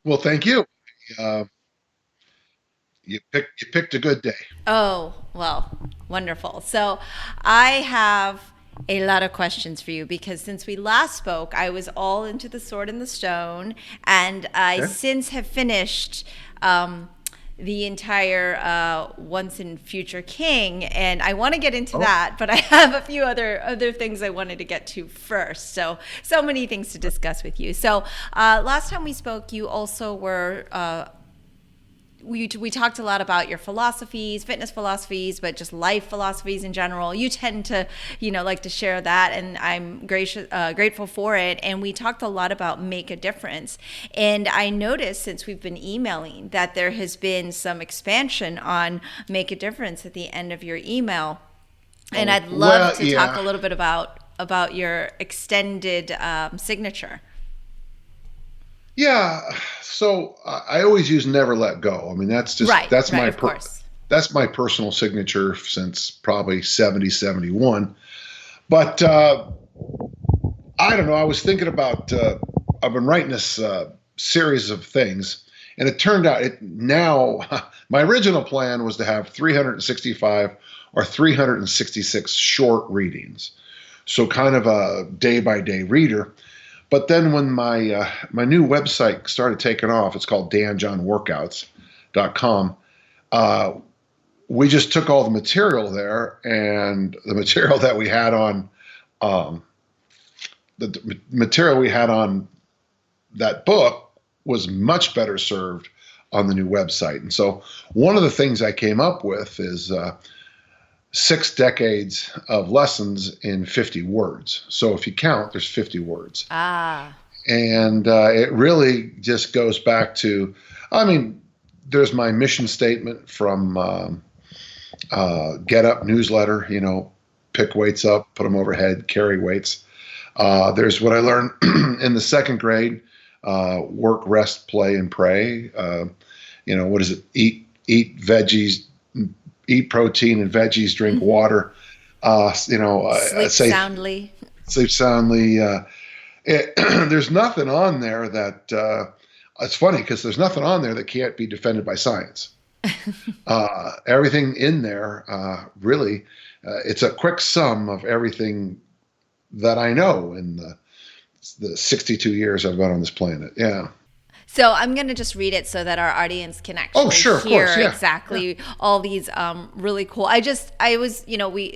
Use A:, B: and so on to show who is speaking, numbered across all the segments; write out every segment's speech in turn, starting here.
A: Well, thank you. Uh, you picked a good day.
B: Oh, well, wonderful. So I have a lot of questions for you because since we last spoke, I was all into the sword and the stone, and I
A: Okay.
B: since have finished the entire Once and Future King, and I want to get into
A: Oh,
B: that, but I have a few other things I wanted to get to first. So many things to discuss with you. So last time we spoke, you also were we talked a lot about your philosophies, fitness philosophies, but just life philosophies in general. You tend to, like to share that, and I'm grateful for it. And we talked a lot about make a difference. And I noticed since we've been emailing that there has been some expansion on make a difference at the end of your email. And
A: oh,
B: I'd love
A: well,
B: to talk
A: yeah,
B: a little bit about your extended signature.
A: yeah. So I always use never let go. I mean,
B: Right,
A: that's
B: right,
A: my
B: of course.
A: that's my personal signature since probably 70, 71. But I don't know. I was thinking about I've been writing this series of things, and it turned out it now. My original plan was to have 365 or 366 short readings, so kind of a day by day reader. But then when my new website started taking off, it's called danjohnworkouts.com. Uh, we just took all the material there, and the material that we had on um, the material we had on that book was much better served on the new website. And so one of the things I came up with is 6 decades of lessons in 50 words. So if you count, there's 50 words.
B: Ah.
A: And it really just goes back to, I mean, there's my mission statement from Get Up newsletter, pick weights up, put them overhead, carry weights. There's what I learned in the second grade: work, rest, play, and pray. What is it? Eat veggies, eat protein and veggies, drink
B: Hmm.
A: water.
B: Sleep
A: Say
B: soundly.
A: sleep soundly. There's nothing on there that. It's funny because there's nothing on there that can't be defended by science. Everything in there really, it's a quick sum of everything that I know in the 62 years I've been on this planet. Yeah.
B: So I'm going to just read it so that our audience can
A: Oh,
B: actually
A: sure, of course.
B: hear
A: Yeah. Yeah.
B: exactly all these really cool. I was,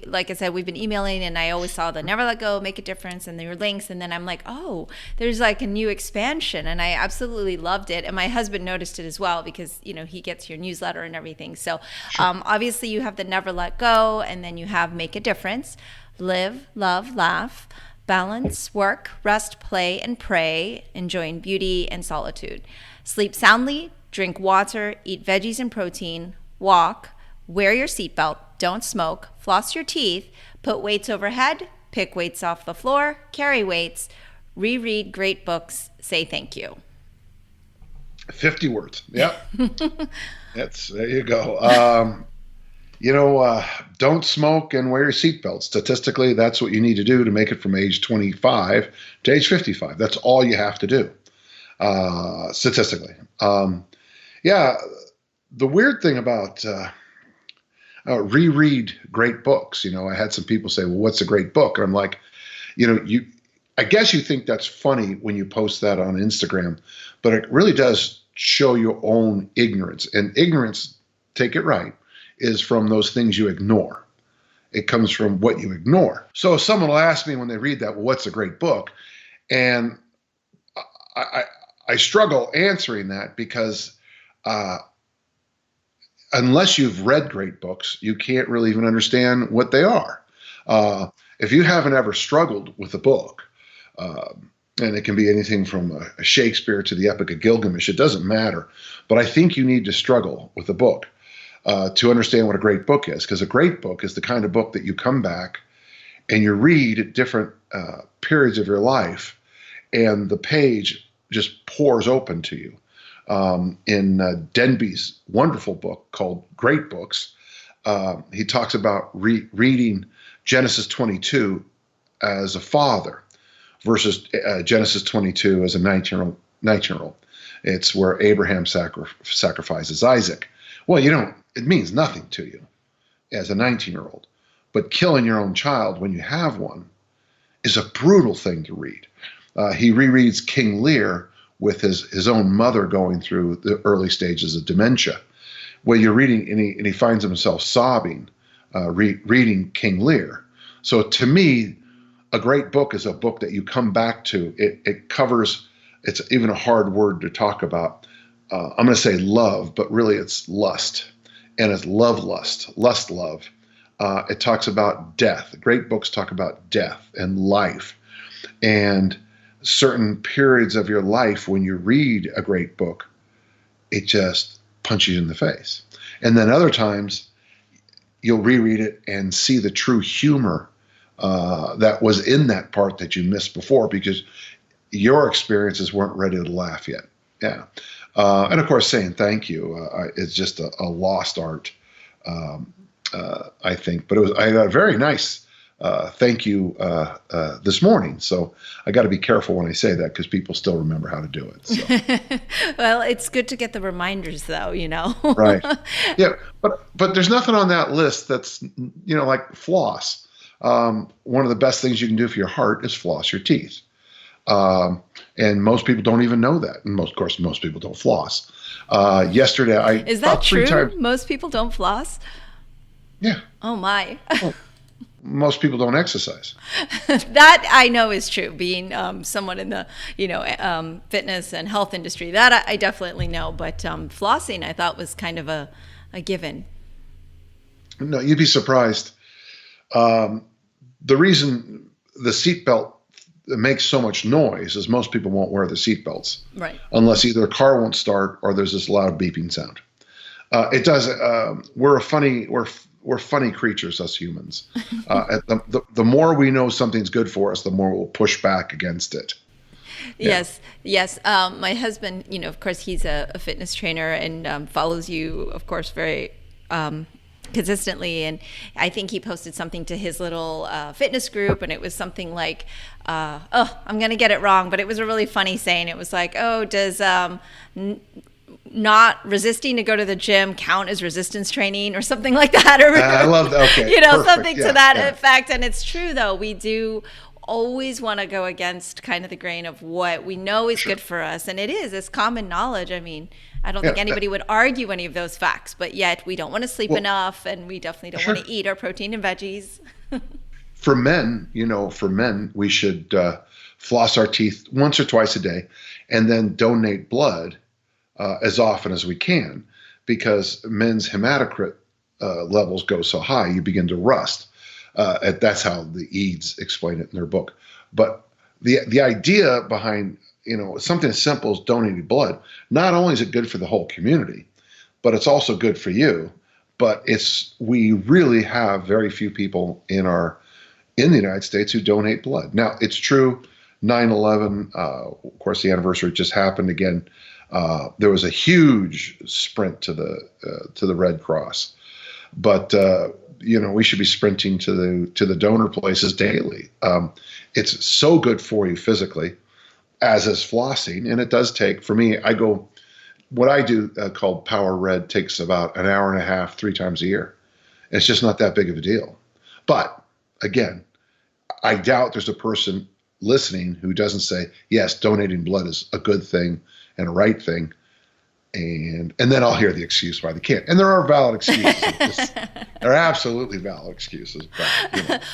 B: like I said, we've been emailing and I always saw the never let go, make a difference and your links. And then I'm like, oh, there's like a new expansion. And I absolutely loved it. And my husband noticed it as well because, he gets your newsletter and everything. So
A: Sure.
B: obviously you have the never let go and then you have make a difference, live, love, laugh, balance, work, rest, play, and pray, enjoying beauty and solitude. Sleep soundly, drink water, eat veggies and protein, walk, wear your seatbelt, don't smoke, floss your teeth, put weights overhead, pick weights off the floor, carry weights, reread great books, say thank you.
A: 50 words. Yep. That's there you go. Don't smoke and wear your seatbelt. Statistically, that's what you need to do to make it from age 25 to age 55. That's all you have to do, statistically. Yeah, the weird thing about reread great books, I had some people say, well, what's a great book? And I'm like, I guess you think that's funny when you post that on Instagram, but it really does show your own ignorance. And ignorance, take it right, is from those things you ignore. It comes from what you ignore. So someone will ask me when they read that, well, what's a great book? And I, I, I struggle answering that because uh, unless you've read great books, you can't really even understand what they are. If you haven't ever struggled with a book, and it can be anything from a Shakespeare to the Epic of Gilgamesh, it doesn't matter. But I think you need to struggle with a book to understand what a great book is, because a great book is the kind of book that you come back and you read at different periods of your life, and the page just pours open to you. In Denby's wonderful book called Great Books, he talks about reading Genesis 22 as a father versus Genesis 22 as a 19-year-old 19-year-old. It's where Abraham sacrifices Isaac. Well, it means nothing to you as a 19-year-old. But killing your own child when you have one is a brutal thing to read. He rereads King Lear with his own mother going through the early stages of dementia. Well, you're reading, and he finds himself sobbing, reading King Lear. So to me, a great book is a book that you come back to. It covers, it's even a hard word to talk about. I'm going to say love, but really it's lust. And it's lust. It talks about death. Great books talk about death and life. And certain periods of your life, when you read a great book, it just punches you in the face. And then other times, you'll reread it and see the true humor that was in that part that you missed before because your experiences weren't ready to laugh yet. Yeah. And of course, saying thank you is just a lost art, I think. But I got a very nice thank you this morning. So I got to be careful when I say that because people still remember how to do it. So.
B: Well, it's good to get the reminders, though,
A: Right. Yeah. But there's nothing on that list that's, like floss. One of the best things you can do for your heart is floss your teeth. And most people don't even know that. And of course, most people don't floss. Yesterday,
B: Is that true?
A: 3 times.
B: Most people don't floss?
A: Yeah.
B: Oh, my.
A: Well, most people don't exercise.
B: That I know is true. Being someone in the fitness and health industry, that I definitely know. But flossing, I thought was kind of a given.
A: No, you'd be surprised. The reason the seatbelt makes so much noise is most people won't wear the seatbelts,
B: right? Unless
A: either a car won't start or there's this loud beeping sound. It does. We're funny creatures, us humans. The more we know something's good for us, the more we'll push back against it. Yeah.
B: Yes. My husband, of course, he's a fitness trainer and follows you, of course, very consistently. And I think he posted something to his little fitness group, and it was something like, I'm going to get it wrong, but it was a really funny saying. It was like, does not resisting to go to the gym count as resistance training or something like that? Or
A: I love that. Okay. Perfect.
B: Something to that effect. And it's true, though. We do always want to go against kind of the grain of what we know is good for us. And it's common knowledge. I mean, I don't think anybody would argue any of those facts, but yet we don't want to sleep enough, and we definitely don't want to eat our protein and veggies.
A: For men, we should floss our teeth once or twice a day and then donate blood as often as we can, because men's hematocrit levels go so high, you begin to rust. That's how the Eads explain it in their book. But the idea behind something as simple as donating blood, not only is it good for the whole community, but it's also good for you. But we really have very few people in the United States who donate blood. Now, it's true, 9/11, of course, the anniversary just happened again. There was a huge sprint to the Red Cross, but we should be sprinting to the donor places daily. It's so good for you physically, as is flossing, and it does take. For me, what I do called Power Red takes about an hour and a half, 3 times a year. It's just not that big of a deal. But again, I doubt there's a person listening who doesn't say, yes, donating blood is a good thing and a right thing. And then I'll hear the excuse why they can't. And there are valid excuses. There are absolutely valid excuses.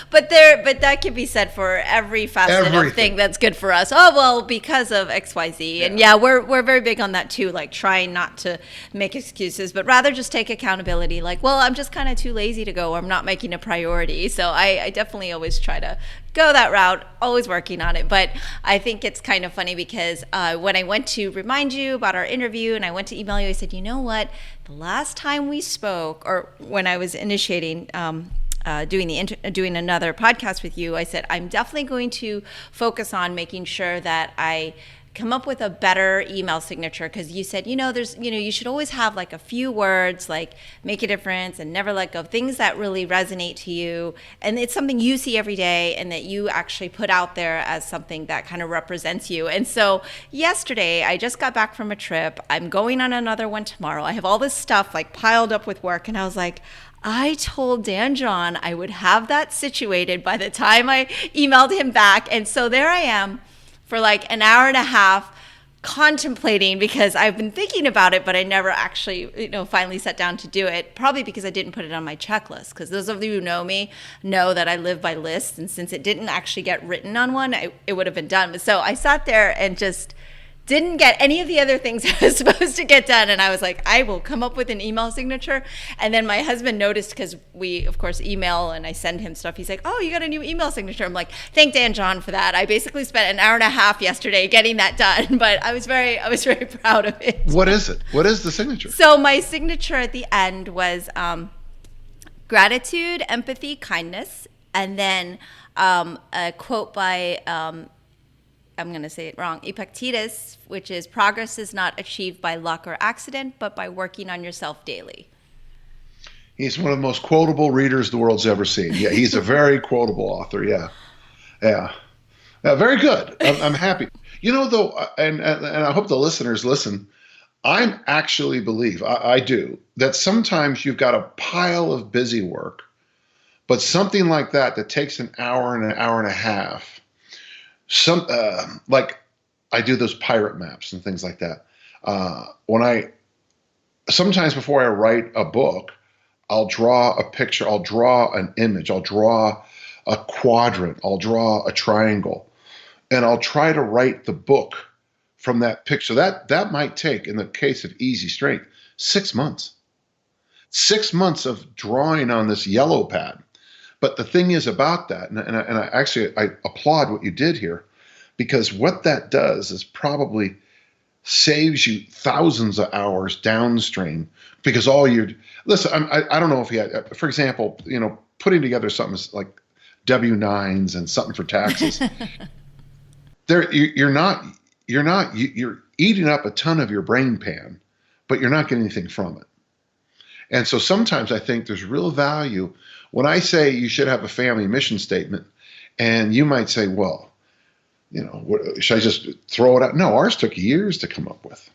B: But that can be said for every facet of thing that's good for us. Oh, well, because of XYZ. And we're very big on that too, like trying not to make excuses, but rather just take accountability. Like, well, I'm just kind of too lazy to go, or I'm not making a priority. So I definitely always try to go that route, always working on it. But I think it's kind of funny because when I went to remind you about our interview and I went to email you, I said, you know what, the last time we spoke, or when I was initiating doing another podcast with you, I said, I'm definitely going to focus on making sure that I come up with a better email signature, because you said, you should always have like a few words, like make a difference and never let go, things that really resonate to you. And it's something you see every day and that you actually put out there as something that kind of represents you. And so yesterday, I just got back from a trip. I'm going on another one tomorrow. I have all this stuff like piled up with work. And I was like, I told Dan John I would have that situated by the time I emailed him back. And so there I am for like an hour and a half contemplating, because I've been thinking about it, but I never actually, finally sat down to do it, probably because I didn't put it on my checklist. Because those of you who know me know that I live by lists. And since it didn't actually get written on one, it would have been done. But so I sat there and just didn't get any of the other things I was supposed to get done. And I was like, I will come up with an email signature. And then my husband noticed, because we, of course, email and I send him stuff. He's like, oh, you got a new email signature. I'm like, thank Dan John for that. I basically spent an hour and a half yesterday getting that done, but I was very proud of it.
A: What is it? What is the signature?
B: So my signature at the end was gratitude, empathy, kindness, and then a quote by I'm going to say it wrong, Epictetus, which is, progress is not achieved by luck or accident, but by working on yourself daily.
A: He's one of the most quotable readers the world's ever seen. Yeah, he's a very quotable author. Yeah, very good. I'm happy. Though, and I hope the listeners listen, I actually believe, I do, that sometimes you've got a pile of busy work, but something like that takes an hour and a half, like I do those pirate maps and things like that. Sometimes before I write a book, I'll draw a picture, I'll draw an image, I'll draw a quadrant, I'll draw a triangle, and I'll try to write the book from that picture. That might take, in the case of Easy Strength, 6 months. 6 months of drawing on this yellow pad. But the thing is about that, and I applaud what you did here, because what that does is probably saves you thousands of hours downstream, because listen, I don't know if you had, for example, putting together something like W-9s and something for taxes. You're eating up a ton of your brain pan, but you're not getting anything from it. And so sometimes I think there's real value when I say you should have a family mission statement, and you might say, well, should I just throw it out? No, ours took years to come up with.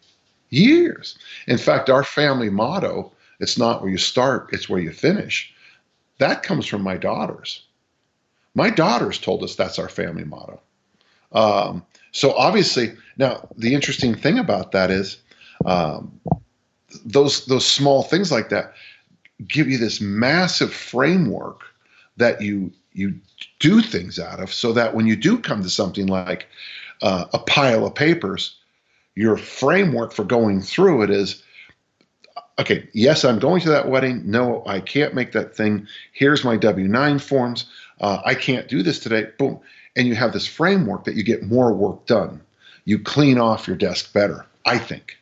A: Years. In fact, our family motto, it's not where you start, it's where you finish. That comes from my daughters. My daughters told us that's our family motto. So obviously, now the interesting thing about that is those small things like that give you this massive framework that you do things out of, so that when you do come to something like a pile of papers, your framework for going through it is, okay, yes, I'm going to that wedding. No, I can't make that thing. Here's my W-9 forms. I can't do this today. Boom. And you have this framework that you get more work done. You clean off your desk better, I think.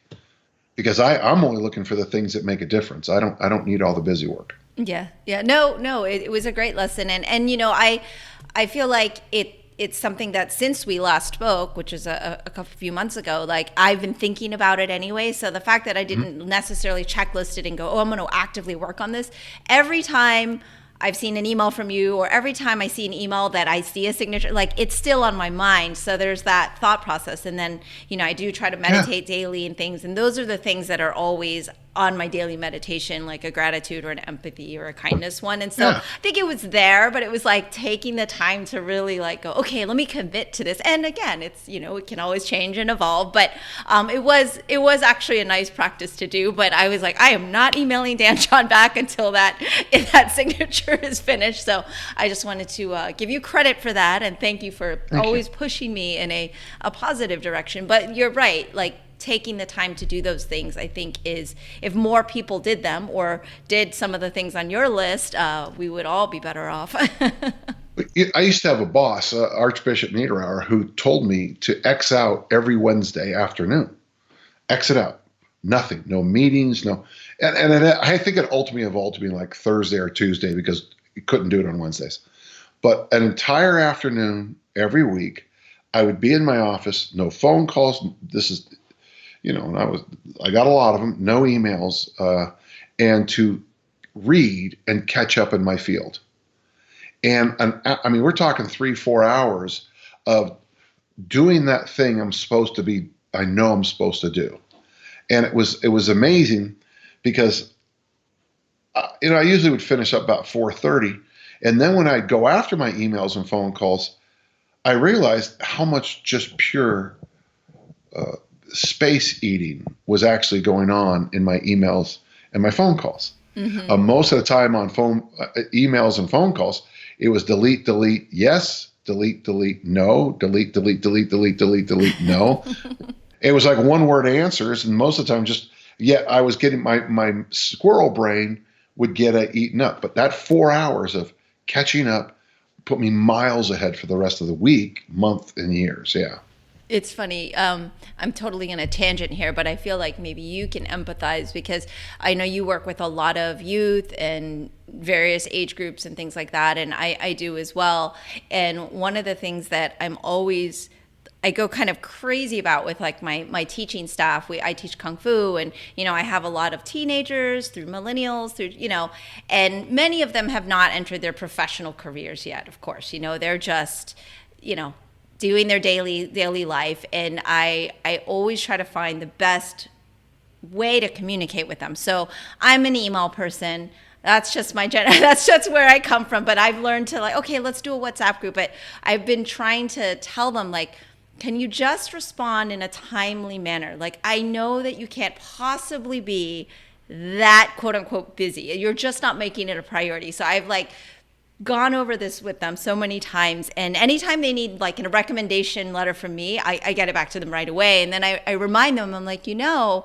A: Because I'm only looking for the things that make a difference. I don't need all the busy work.
B: Yeah. No, it was a great lesson. And I feel like it's something that since we last spoke, which is a few months ago, like I've been thinking about it anyway. So the fact that I didn't necessarily checklist it and go, oh, I'm going to actively work on this. Every time I've seen an email from you, or every time I see an email that I see a signature, like it's still on my mind. So there's that thought process. And then, I do try to meditate daily and things. And those are the things that are always on my daily meditation, like a gratitude or an empathy or a kindness one. And so I think it was there, but it was like taking the time to really like go, okay, let me commit to this. And again, it's, it can always change and evolve, but it was actually a nice practice to do. But I was like, I am not emailing Dan John back until that signature is finished. So I just wanted to give you credit for that. And thank you for always pushing me in a positive direction. But you're right, like, taking the time to do those things, I think, is, if more people did them or did some of the things on your list, we would all be better off.
A: I used to have a boss, Archbishop Niederauer, who told me to X out every Wednesday afternoon. X it out. Nothing. No meetings. No. And I think it ultimately evolved to be like Thursday or Tuesday, because you couldn't do it on Wednesdays. But an entire afternoon every week, I would be in my office, no phone calls. This is, and I got a lot of them, no emails, and to read and catch up in my field. And I mean, we're talking 3-4 hours of doing that thing I know I'm supposed to do. And it was amazing because, I usually would finish up about 4:30. And then when I'd go after my emails and phone calls, I realized how much just pure space eating was actually going on in my emails and my phone calls. Mm-hmm. Most of the time on emails and phone calls, it was delete, yes, delete, no, delete, no. It was like one-word answers, and most of the time I was getting my squirrel brain would get eaten up. But that 4 hours of catching up put me miles ahead for the rest of the week, month, and years. Yeah.
B: It's funny. I'm totally in a tangent here, but I feel like maybe you can empathize because I know you work with a lot of youth and various age groups and things like that, and I do as well. And one of the things that I go kind of crazy about with like my teaching staff. I teach Kung Fu, and I have a lot of teenagers through millennials and many of them have not entered their professional careers yet. Of course, they're just doing their daily life, and I always try to find the best way to communicate with them. So I'm an email person. That's just that's just where I come from. But I've learned to okay, let's do a WhatsApp group. But I've been trying to tell them can you just respond in a timely manner? I know that you can't possibly be that quote unquote busy. You're just not making it a priority. So I've gone over this with them so many times, and anytime they need a recommendation letter from me, I get it back to them right away. And then I remind them, I'm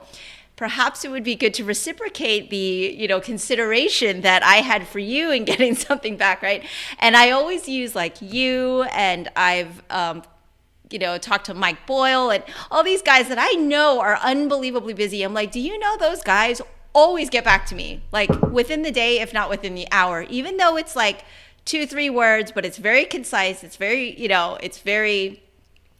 B: perhaps it would be good to reciprocate the consideration that I had for you in getting something back, right? And I always use you, and I've talked to Mike Boyle and all these guys that I know are unbelievably busy. I'm do you know those guys always get back to me within the day, if not within the hour, even though it's 2-3 words, but it's very concise. It's very,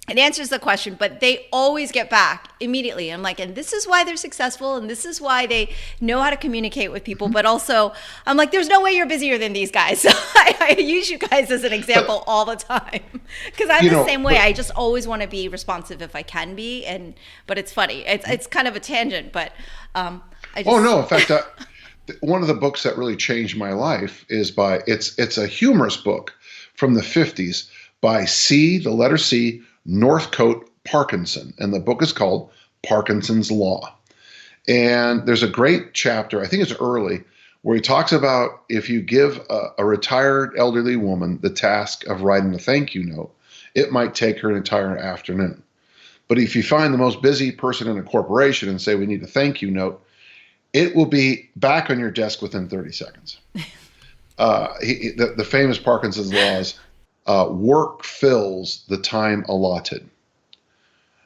B: it answers the question, but they always get back immediately. I'm and this is why they're successful, and this is why they know how to communicate with people. But also, I'm there's no way you're busier than these guys. So I use you guys as an example all the time because I'm the same way. I just always want to be responsive if I can be, but it's funny. It's kind of a tangent, but
A: oh no! In fact, one of the books that really changed my life is it's a humorous book from the 50s by the letter C, Northcote Parkinson, and the book is called Parkinson's Law. And there's a great chapter, I think it's early, where he talks about if you give a retired elderly woman the task of writing a thank you note, it might take her an entire afternoon. But if you find the most busy person in a corporation and say we need a thank you note, it will be back on your desk within 30 seconds. The famous Parkinson's law is work fills the time allotted.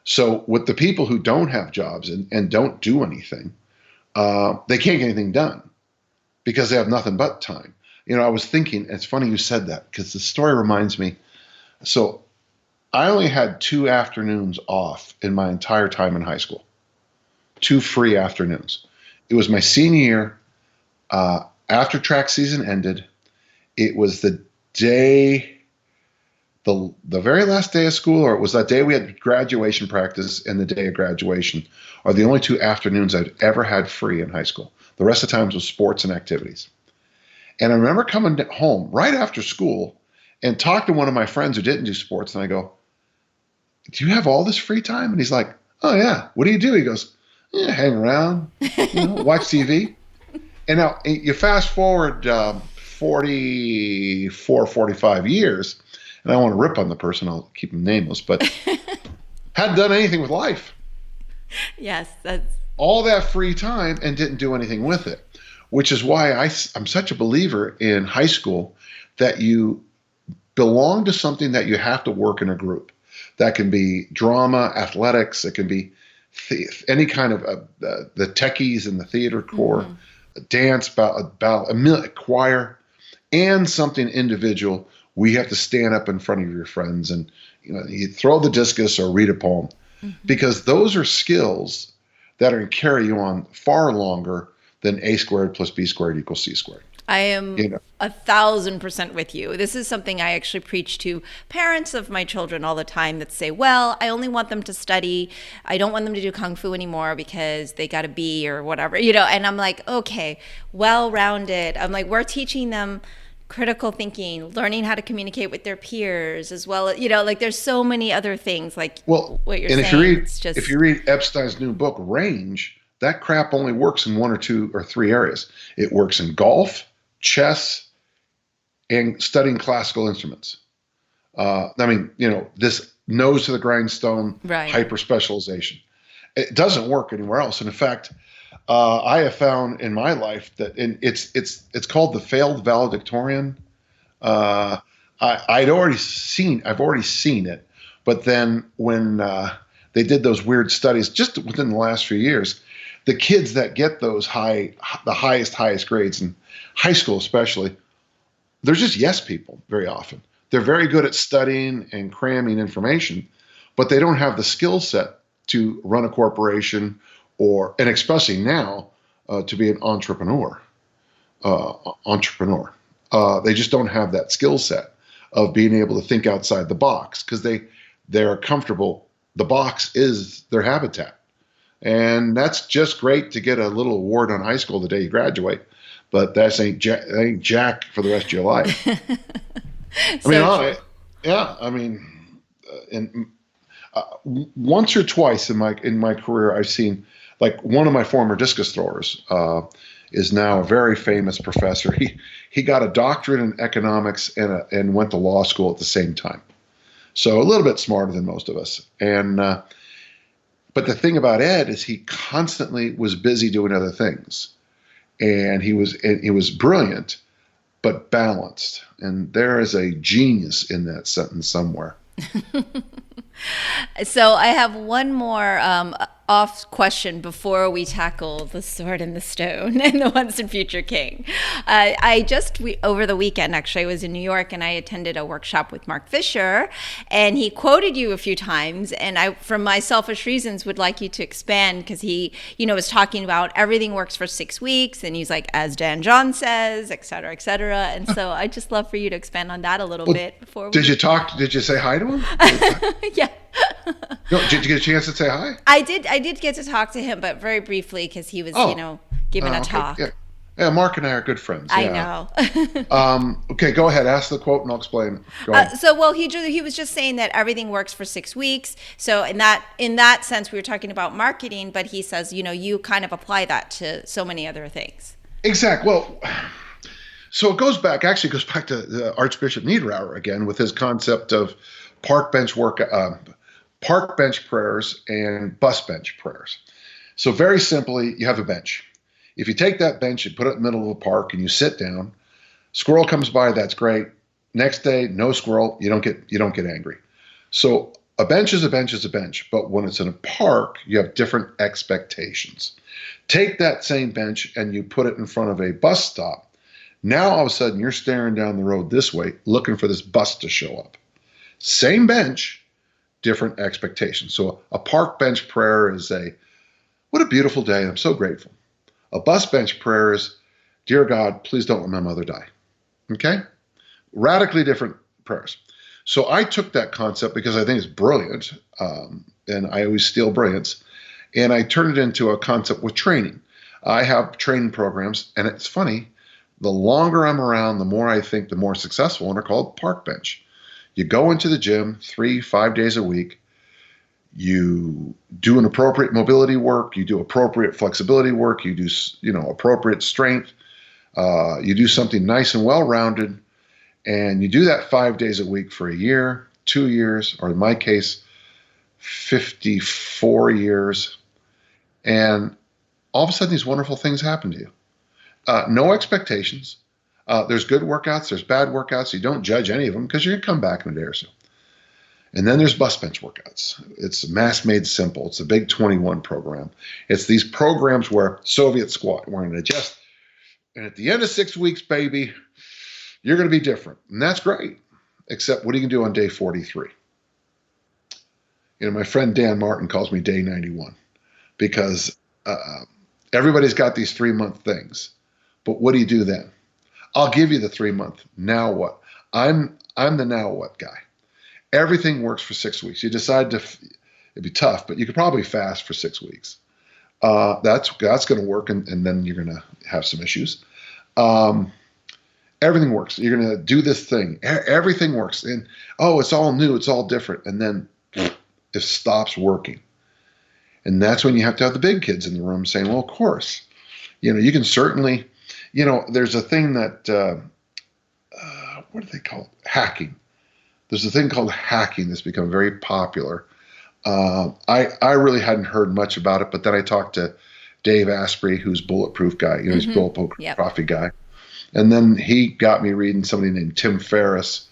A: So with the people who don't have jobs and don't do anything, they can't get anything done because they have nothing but time. I was thinking, it's funny you said that because the story reminds me. So I only had 2 afternoons off in my entire time in high school, 2 free afternoons. It was my senior year, after track season ended. It was the day, the very last day of school, or it was that day we had graduation practice and the day of graduation, are the only 2 afternoons I'd ever had free in high school. The rest of the times was sports and activities. And I remember coming home right after school and talked to one of my friends who didn't do sports, and I go, "Do you have all this free time?" And he's like, "Oh yeah, what do you do?" He goes, "Hang around, watch TV." And now you fast forward 45 years, and I don't want to rip on the person, I'll keep him nameless, but hadn't done anything with life.
B: Yes, that's
A: all that free time and didn't do anything with it, which is why I'm such a believer in high school that you belong to something that you have to work in a group. That can be drama, athletics, it can be any kind of the techies in the theater corps, dance, ballet, choir, and something individual. We have to stand up in front of your friends and you throw the discus or read a poem, because those are skills that are going to carry you on far longer than a squared plus b squared equals c squared.
B: I am 1,000% with you. This is something I actually preach to parents of my children all the time that say, well, I only want them to study. I don't want them to do Kung Fu anymore because they got a B or whatever, and I'm like, okay, well-rounded. I'm like, we're teaching them critical thinking, learning how to communicate with their peers, as well as, like there's so many other things like what you're saying.
A: If you read Epstein's new book, Range, that crap only works in 1 or 2 or 3 areas. It works in golf, chess, and studying classical instruments. This nose to the grindstone, hyper specialization. It doesn't work anywhere else. And in fact, I have found in my life that it's called the failed valedictorian. I've already seen it, but then when they did those weird studies just within the last few years, the kids that get those the highest grades in high school especially, they're just yes people very often. They're very good at studying and cramming information, but they don't have the skill set to run a corporation and especially now to be an entrepreneur. They just don't have that skill set of being able to think outside the box because they're comfortable. The box is their habitat. And that's just great to get a little award on high school the day you graduate, but that ain't jack for the rest of your life. Once or twice in my career, I've seen, like, one of my former discus throwers is now a very famous professor. He got a doctorate in economics and went to law school at the same time, so a little bit smarter than most of us. But the thing about Ed is he constantly was busy doing other things, and he was brilliant, but balanced. And there is a genius in that sentence somewhere.
B: So I have one more off question before we tackle the sword and the stone and the once and future king. Over the weekend, actually, I was in New York and I attended a workshop with Mark Fisher, and he quoted you a few times. And I, from my selfish reasons, would like you to expand, because he, was talking about everything works for 6 weeks, and he's like, as Dan John says, et cetera, et cetera. And so I'd just love for you to expand on that a little bit before we...
A: Did you say hi to him?
B: Yeah.
A: No, did you get a chance to say hi?
B: I did get to talk to him, but very briefly, because he was, giving a talk.
A: Yeah, Mark and I are good friends.
B: I
A: know.
B: Okay,
A: go ahead. Ask the quote and I'll explain. Go ahead.
B: He was just saying that everything works for 6 weeks. So in that sense, we were talking about marketing, but he says, you kind of apply that to so many other things.
A: Exactly. Well, so it goes back to Archbishop Niederauer again with his concept of park bench prayers and bus bench prayers. So very simply, you have a bench. If you take that bench and put it in the middle of a park and you sit down, squirrel comes by, that's great. Next day, no squirrel, you don't get angry. So a bench is a bench is a bench, but when it's in a park, you have different expectations. Take that same bench and you put it in front of a bus stop. Now all of a sudden you're staring down the road this way, looking for this bus to show up. Same bench, different expectations. So a park bench prayer is what a beautiful day, I'm so grateful. A bus bench prayer is, dear God, please don't let my mother die. Okay? Radically different prayers. So I took that concept because I think it's brilliant, and I always steal brilliance, and I turned it into a concept with training. I have training programs, and it's funny, the longer I'm around, the more I think the more successful, and they're called park bench. You go into the gym 3-5 days a week. You do an appropriate mobility work. You do appropriate flexibility work. You do, appropriate strength. You do something nice and well-rounded, and you do that 5 days a week for a year, 2 years, or in my case, 54 years. And all of a sudden, these wonderful things happen to you. No expectations. There's good workouts, there's bad workouts. You don't judge any of them because you're going to come back in a day or so. And then there's bus bench workouts. It's Mass Made Simple. It's a big 21 program. It's these programs where Soviet squat, we're going to adjust. And at the end of 6 weeks, baby, you're going to be different. And that's great. Except what are you going to do on day 43? my friend Dan Martin calls me Day 91 because everybody's got these 3-month things. But what do you do then? I'll give you the 3-month. Now what? I'm the now what guy. Everything works for 6 weeks. You decide it'd be tough, but you could probably fast for 6 weeks. That's going to work, and then you're going to have some issues. Everything works. You're going to do this thing. Everything works. And, it's all new. It's all different. And then it stops working. And that's when you have to have the big kids in the room saying, well, of course, you can certainly, there's a thing that, what do they call it? Hacking. There's a thing called hacking that's become very popular. I really hadn't heard much about it, but then I talked to Dave Asprey, who's Bulletproof guy, he's Bulletproof Coffee guy. And then he got me reading somebody named Tim Ferriss,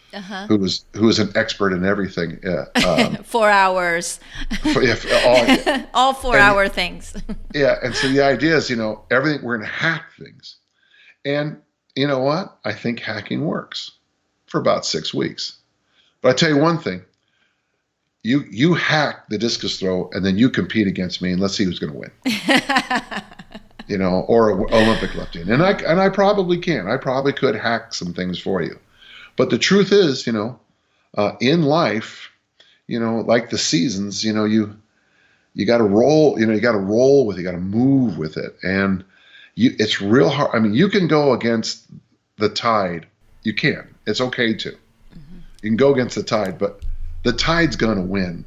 A: who was an expert in everything.
B: 4 hours. All 4-hour things.
A: Yeah. And so the idea is, everything, we're going to hack things. And you know what? I think hacking works for about 6 weeks. But I tell you one thing, you hack the discus throw and then you compete against me and let's see who's going to win. Or Olympic lifting. And I probably can. I probably could hack some things for you. But the truth is, in life, like the seasons, you got to roll, you got to roll with it, you got to move with it. And it's real hard. I mean, you can go against the tide. You can. It's okay to. You can go against the tide, but the tide's going to win.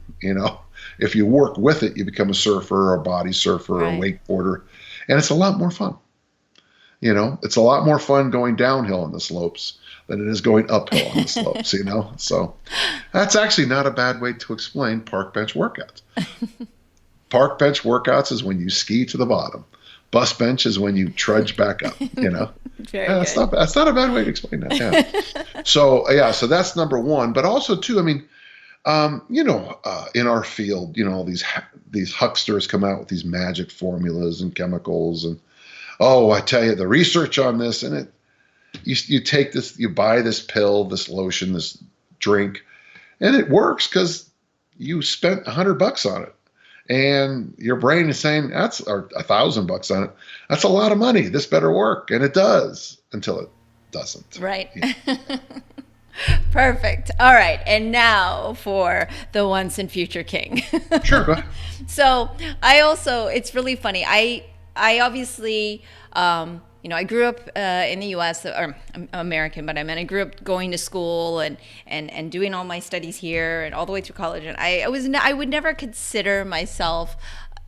A: If you work with it, you become a surfer or a body surfer or a wakeboarder. And it's a lot more fun. It's a lot more fun going downhill on the slopes than it is going uphill on the slopes, So that's actually not a bad way to explain park bench workouts. Park bench workouts is when you ski to the bottom. Bus bench is when you trudge back up, That's not a bad way to explain that. Yeah. So that's number one. But also too, I mean, in our field, all these hucksters come out with these magic formulas and chemicals, and I tell you, the research on this, and you take this, you buy this pill, this lotion, this drink, and it works because you spent $100 on it, and your brain is saying or $1,000 on it. That's a lot of money. This better work, and it does until it doesn't.
B: Right. Yeah. Perfect. All right. And now for the once and future king.
A: Sure. Go ahead.
B: So it's really funny. I obviously, I grew up in the U.S., or I'm American, but I grew up going to school and doing all my studies here and all the way through college. And I would never consider myself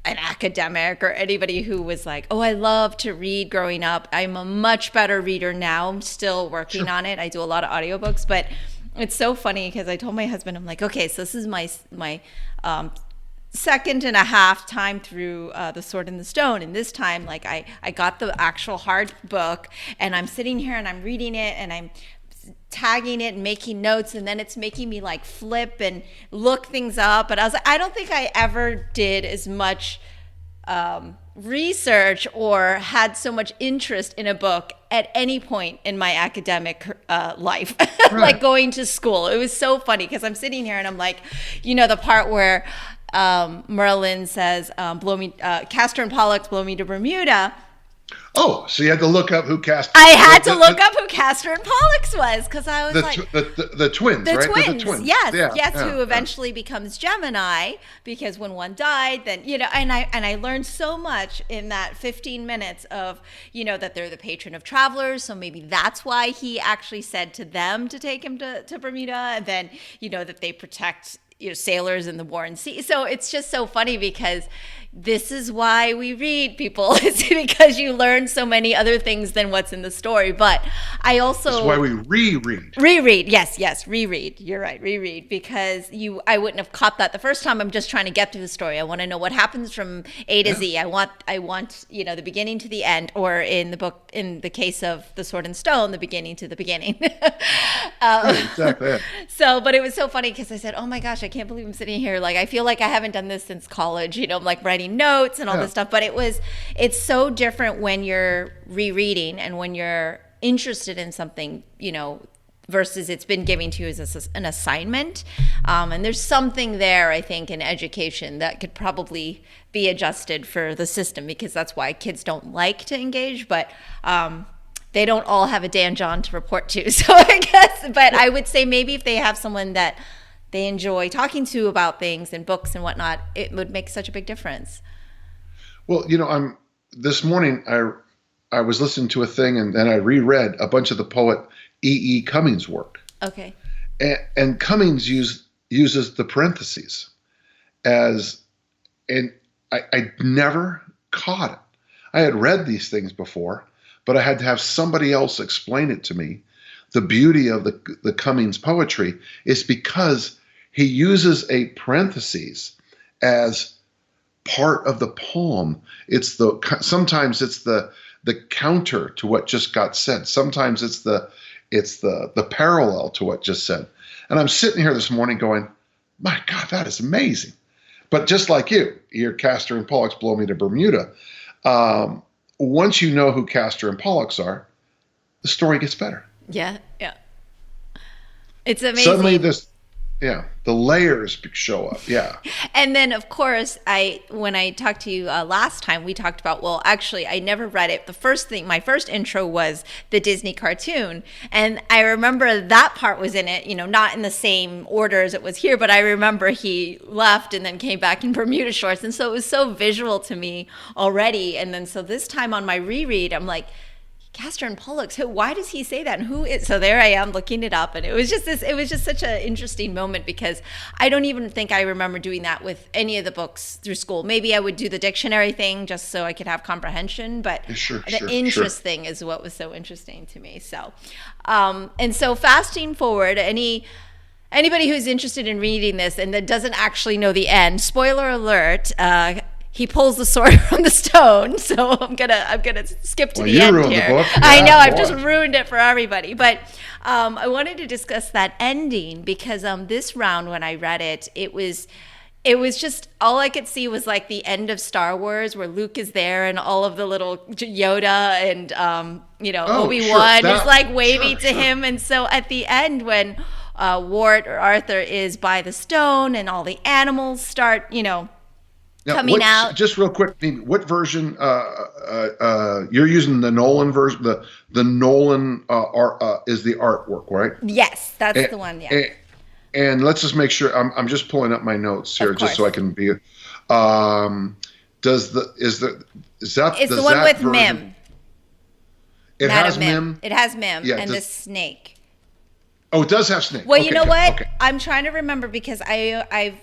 B: an academic or anybody who was like, I love to read growing up. I'm a much better reader now. I'm still working on it. I do a lot of audiobooks, but it's so funny because I told my husband, I'm like, okay, so this is my second and a half time through The Sword and the Stone. And this time, like I got the actual hard book and I'm sitting here and I'm reading it and I'm tagging it and making notes, and then it's making me like flip and look things up. But I was like, I don't think I ever did as much research or had so much interest in a book at any point in my academic life. Right. Like going to school. It was so funny because I'm sitting here and I'm like, the part where Merlin says, Castor and Pollux blow me to Bermuda.
A: Oh, so you had to look up who Castor.
B: I had to look up who Castor and Pollux was because I was
A: the twins, right?
B: The twins, yes, who eventually becomes Gemini because when one died, then and I learned so much in that 15 minutes of that they're the patron of travelers, so maybe that's why he actually said to them to take him to Bermuda, and then that they protect sailors in the Warren Sea. So it's just so funny because this is why we read, people. It's because you learn so many other things than what's in the story. But I also...
A: That's why we reread.
B: Reread. Yes, reread. You're right, reread. Because I wouldn't have caught that the first time. I'm just trying to get through the story. I want to know what happens from A to Z. I want the beginning to the end, or in the book, in the case of The Sword and Stone, the beginning to the beginning.
A: Exactly. Yeah.
B: So, but it was so funny because I said, oh my gosh, I can't believe I'm sitting here. Like, I feel like I haven't done this since college, I'm like writing notes and all this stuff. But it's so different when you're rereading and when you're interested in something, versus it's been given to you as an assignment. And there's something there, I think, in education that could probably be adjusted for the system, because that's why kids don't like to engage, but they don't all have a Dan John to report to. So I guess, but I would say maybe if they have someone that they enjoy talking to about things and books and whatnot, it would make such a big difference.
A: Well, this morning I was listening to a thing, and then I reread a bunch of the poet E. Cummings' work.
B: Okay.
A: And Cummings uses the parentheses and I never caught it. I had read these things before, but I had to have somebody else explain it to me. The beauty of the Cummings poetry is because he uses a parentheses as part of the poem. Sometimes it's the counter to what just got said. Sometimes it's the parallel to what just said. And I'm sitting here this morning going, my God, that is amazing. But just like your Castor and Pollux blow me to Bermuda. Once you know who Castor and Pollux are, the story gets better.
B: Yeah. It's amazing.
A: Suddenly the layers show up. Yeah.
B: And then, of course, when I talked to you last time, we talked about, well, actually, I never read it. My first intro was the Disney cartoon. And I remember that part was in it, not in the same order as it was here, but I remember he left and then came back in Bermuda shorts. And so it was so visual to me already. And then so this time on my reread, I'm like, Castor and Pollux, why does he say that? And who is? So there I am looking it up, and it was just such an interesting moment, because I don't even think I remember doing that with any of the books through school. Maybe I would do the dictionary thing just so I could have comprehension, but the interest thing is what was so interesting to me. So, and so fasting forward, anybody who's interested in reading this and that doesn't actually know the end, spoiler alert, he pulls the sword from the stone, so I'm gonna skip to the end here.
A: The book. Yeah,
B: I know, I've just ruined it for everybody. But I wanted to discuss that ending, because this round when I read it, it was just, all I could see was like the end of Star Wars, where Luke is there and all of the little Yoda and Obi-Wan is like waving to him, and so at the end when Wart or Arthur is by the stone and all the animals start
A: now,
B: coming out.
A: Just real quick, what version you're using? The Nolan version. The Nolan art is the artwork, right?
B: Yes, that's the one. Yeah.
A: And let's just make sure. I'm just pulling up my notes here, just so I can be. Is that?
B: It's the one with
A: version,
B: Mim.
A: It has Mim.
B: It has Mim and the snake.
A: Oh, it does have snake.
B: Well, you know what? Okay. I'm trying to remember, because I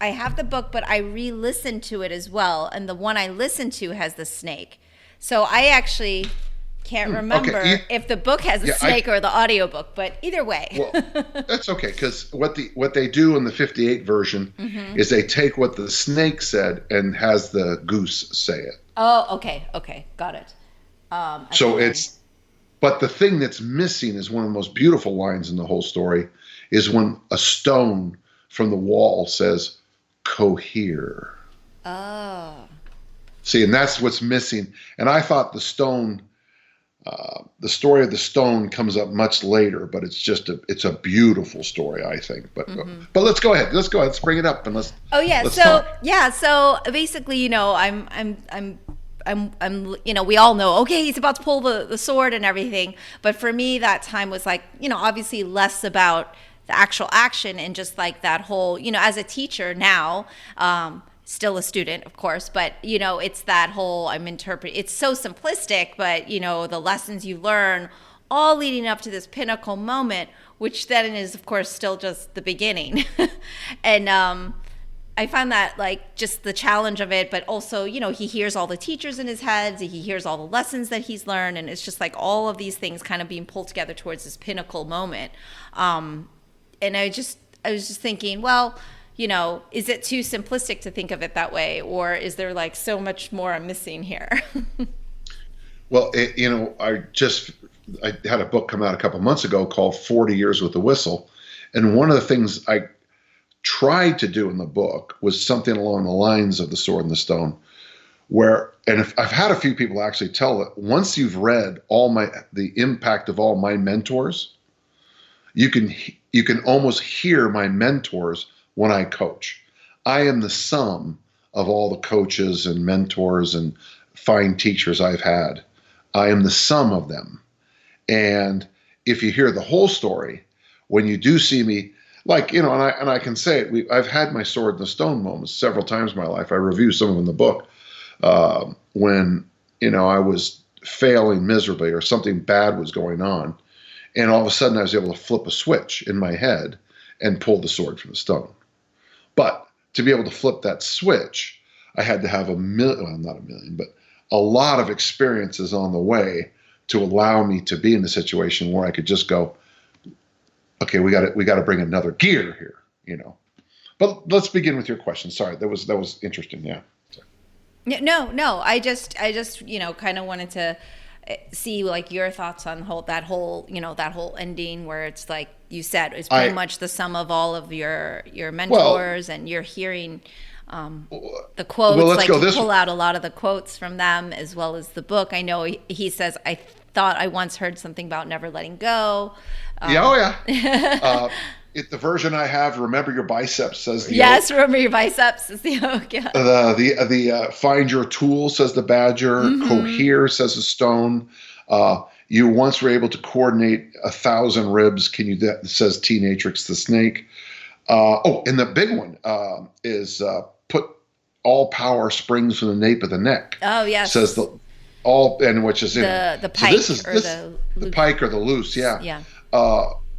B: have the book, but I re-listened to it as well, and the one I listened to has the snake. So I actually can't remember if the book has a snake or the audiobook, but either way.
A: Well, that's okay, because what they do in the 58 version is they take what the snake said and has the goose say it.
B: Oh, okay, got it.
A: But the thing that's missing is one of the most beautiful lines in the whole story, is when a stone from the wall says, "Cohere."
B: Oh.
A: See, and that's what's missing. And I thought the stone, the story of the stone comes up much later, but it's a beautiful story, I think. But let's go ahead. Let's bring it up and let's.
B: Oh yeah.
A: Let's
B: so
A: talk.
B: yeah. So basically, I'm we all know, okay, he's about to pull the sword and everything. But for me, that time was like, obviously less about the actual action and just like that whole, as a teacher now, still a student, of course, but it's that whole, it's so simplistic, but the lessons you learn all leading up to this pinnacle moment, which then is, of course, still just the beginning. And, I found that like just the challenge of it, but also, he hears all the teachers in his head, he hears all the lessons that he's learned, and it's just like all of these things kind of being pulled together towards this pinnacle moment. And I was just thinking, well, is it too simplistic to think of it that way, or is there like so much more I'm missing here?
A: Well, I had a book come out a couple months ago called 40 Years with the Whistle, and one of the things I tried to do in the book was something along the lines of The Sword and the Stone, I've had a few people actually tell that once you've read the impact of all my mentors, you can almost hear my mentors when I coach. I am the sum of all the coaches and mentors and fine teachers I've had. I am the sum of them. And if you hear the whole story, when you do see me, like, and I can say it, I've had my sword in the stone moments several times in my life. I review some of them in the book, when, I was failing miserably or something bad was going on. And all of a sudden I was able to flip a switch in my head and pull the sword from the stone. But to be able to flip that switch, I had to have not a million, but a lot of experiences on the way to allow me to be in a situation where I could just go, okay, we got to bring another gear here, But let's begin with your question. Sorry, that was interesting. Yeah.
B: No. I just kind of wanted to see like your thoughts on that whole ending where it's like you said it's pretty much the sum of all of your mentors, and you're hearing the quotes.
A: Well, let's go
B: you pull out a lot of the quotes from them as well as the book. I know he says, I thought I once heard something about never letting go.
A: The version I have, remember your biceps, says the
B: yes,
A: oak.
B: Remember your biceps is the oak. Yeah.
A: The find your tool, says the badger. Mm-hmm. Cohere, says the stone. You once were able to coordinate 1,000 ribs. Can you? Says Teenatrix the snake. And the big one is put all power springs from the nape of the neck.
B: Oh yes.
A: Says which is
B: the pike, so
A: the pike or the loose. Yeah.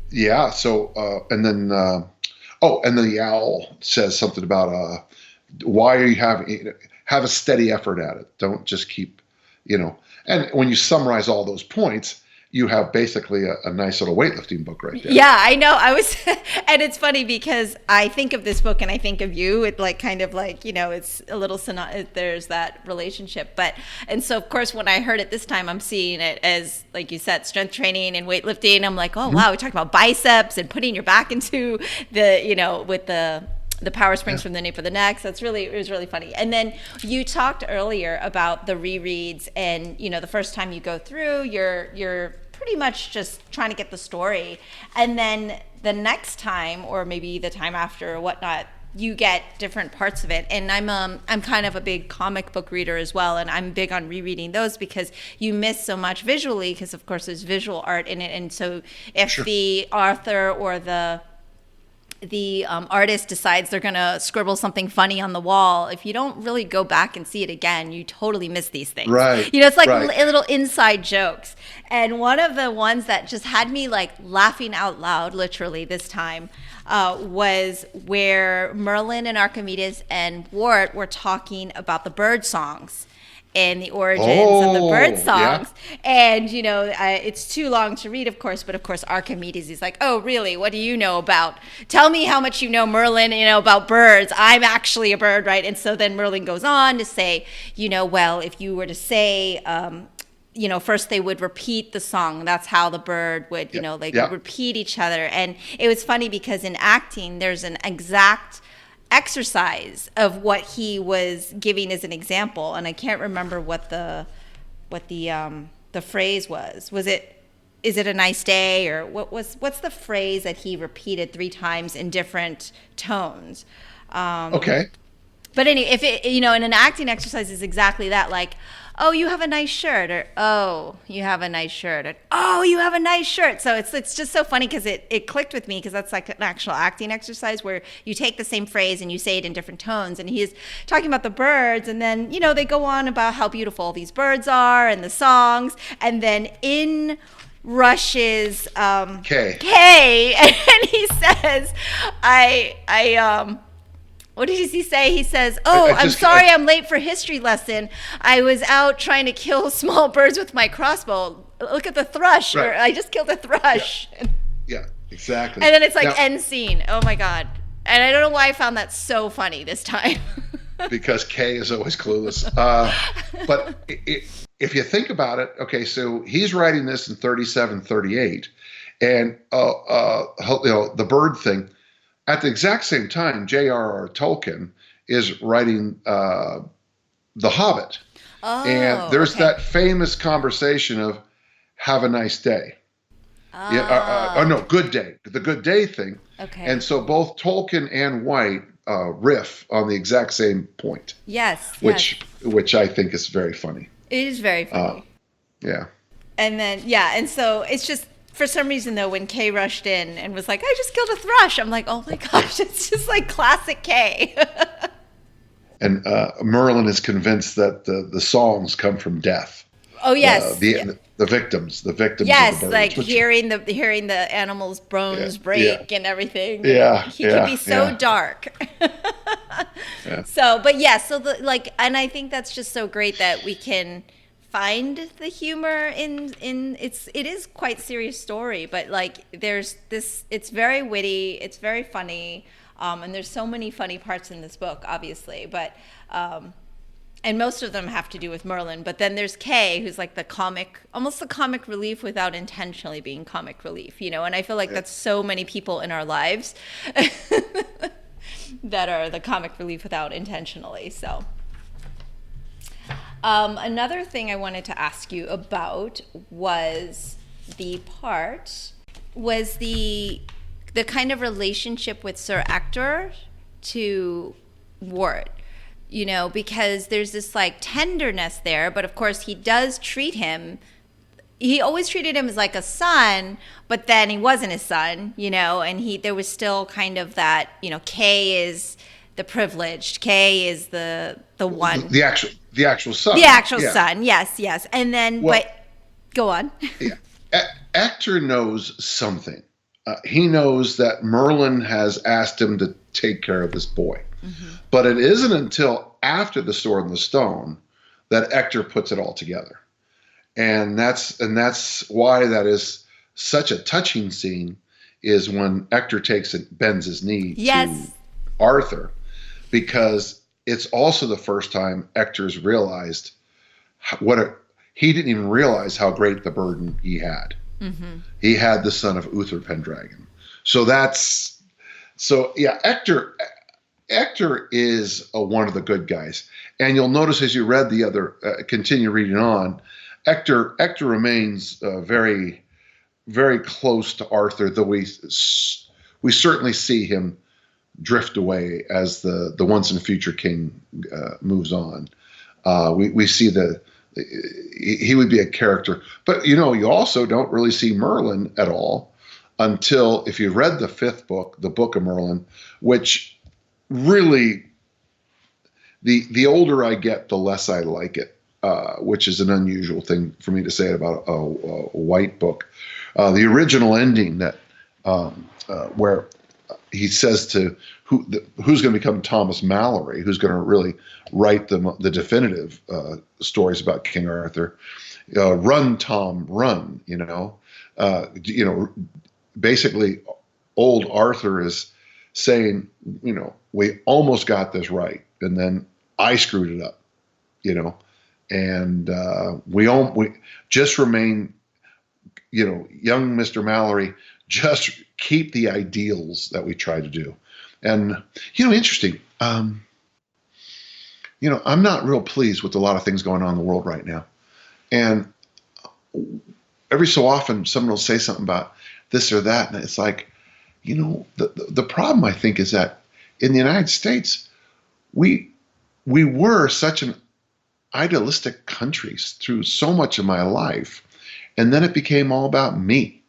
B: Yeah.
A: So and then and the owl says something about why are you have a steady effort at it. Don't just keep, And when you summarize all those points, you have basically a nice little weightlifting book right there.
B: Yeah, I know. And it's funny because I think of this book and I think of you. It like kind of like, it's a little, there's that relationship. And so of course, when I heard it this time, I'm seeing it as, like you said, strength training and weightlifting. I'm like, oh, wow, we talked about biceps and putting your back into the, with the power springs from the nape of the neck. So it was really funny. And then you talked earlier about the rereads, and the first time you go through, you're pretty much just trying to get the story, and then the next time, or maybe the time after or whatnot, you get different parts of it. And I'm kind of a big comic book reader as well, and I'm big on rereading those because you miss so much visually, because of course there's visual art in it. And so if the author or the artist decides they're going to scribble something funny on the wall, if you don't really go back and see it again, you totally miss these things.
A: Right.
B: It's like little inside jokes. And one of the ones that just had me like laughing out loud, literally this time, was where Merlin and Archimedes and Wart were talking about the bird songs and the origins of the bird songs. Yeah. And, it's too long to read, of course, but of course Archimedes is like, oh, really? What do you know about? Tell me how much you know, Merlin, about birds. I'm actually a bird, right? And so then Merlin goes on to say, well, if you were to say, first they would repeat the song. That's how the bird would, repeat each other. And it was funny because in acting, there's an exact exercise of what he was giving as an example, and I can't remember what the phrase was. Is it a nice day, or what's the phrase that he repeated 3 times in different tones?
A: Okay.
B: But anyway, if it, in an acting exercise is exactly that, like, oh, you have a nice shirt, or oh, you have a nice shirt, or oh, you have a nice shirt. So it's just so funny because it clicked with me, because that's like an actual acting exercise where you take the same phrase and you say it in different tones. And he's talking about the birds, and then, they go on about how beautiful these birds are and the songs, and then in rushes Kay, and he says, what does he say? He says, I'm sorry I'm late for history lesson. I was out trying to kill small birds with my crossbow. Look at the thrush. Right. Or I just killed a thrush.
A: Yeah, exactly.
B: And then it's like end scene. Oh my God. And I don't know why I found that so funny this time.
A: Because Kay is always clueless. But if you think about it, okay, so he's writing this in 37, 38. And the bird thing. At the exact same time, J.R.R. Tolkien is writing The Hobbit. Oh, and there's that famous conversation of have a nice day. Yeah, no, Good Day, the Good Day thing.
B: Okay.
A: And so both Tolkien and White riff on the exact same point,
B: Yes, yes.
A: which I think is very funny.
B: It is very
A: Uh,
B: funny.
A: yeah.
B: And then, yeah, and so it's just, for some reason though, when Kay rushed in and was like, I just killed a thrush, I'm like, oh my gosh, it's just like classic Kay.
A: And Merlin is convinced that the songs come from death.
B: Oh, yes.
A: The victims of
B: Yes,
A: the birds.
B: like hearing the animals' bones break and everything.
A: Yeah,
B: He can be so dark.
A: Yeah.
B: So, but yeah, so and I think that's just so great that we can find the humor in it is quite serious story, but like there's this, it's very witty, it's very funny, and there's so many funny parts in this book, obviously, but and most of them have to do with Merlin. But then there's Kay, who's like the comic, almost the comic relief without intentionally being comic relief, you know? And I feel like that's so many people in our lives that are the comic relief without intentionally. So another thing I wanted to ask you about was the kind of relationship with Sir Ector to Ward. You know, because there's this like tenderness there, but of course he does treat him, he always treated him as like a son, but then he wasn't his son, you know, and there was still kind of that, you know, Kay is the privileged, Kay is the one.
A: The actual son.
B: The actual son, yes. And then,
A: well,
B: but go on.
A: Yeah. Ector knows something. He knows that Merlin has asked him to take care of this boy. Mm-hmm. But it isn't until after the Sword and the Stone that Ector puts it all together. And that's why that is such a touching scene, is when Ector bends his knee to Arthur, because it's also the first time Ector's realized he didn't even realize how great the burden he had. Mm-hmm. He had the son of Uther Pendragon. Ector is one of the good guys. And you'll notice as you read the other, continue reading on, Ector remains very, very close to Arthur, though we certainly see him drift away as the once and future king moves on. We see he would be a character. But, you know, you also don't really see Merlin at all until, if you read the 5th book, the Book of Merlin, which really, the older I get, the less I like it, which is an unusual thing for me to say about a White book. The original ending that where he says to who's going to become Thomas Mallory, who's going to really write the definitive stories about King Arthur. Run, Tom, run. Basically, old Arthur is saying, we almost got this right, and then I screwed it up, and we just remain, young Mr. Mallory, just keep the ideals that we try to do. And, interesting, I'm not real pleased with a lot of things going on in the world right now. And every so often someone will say something about this or that, and it's like, the problem, I think, is that in the United States, we were such an idealistic country through so much of my life, and then it became all about me.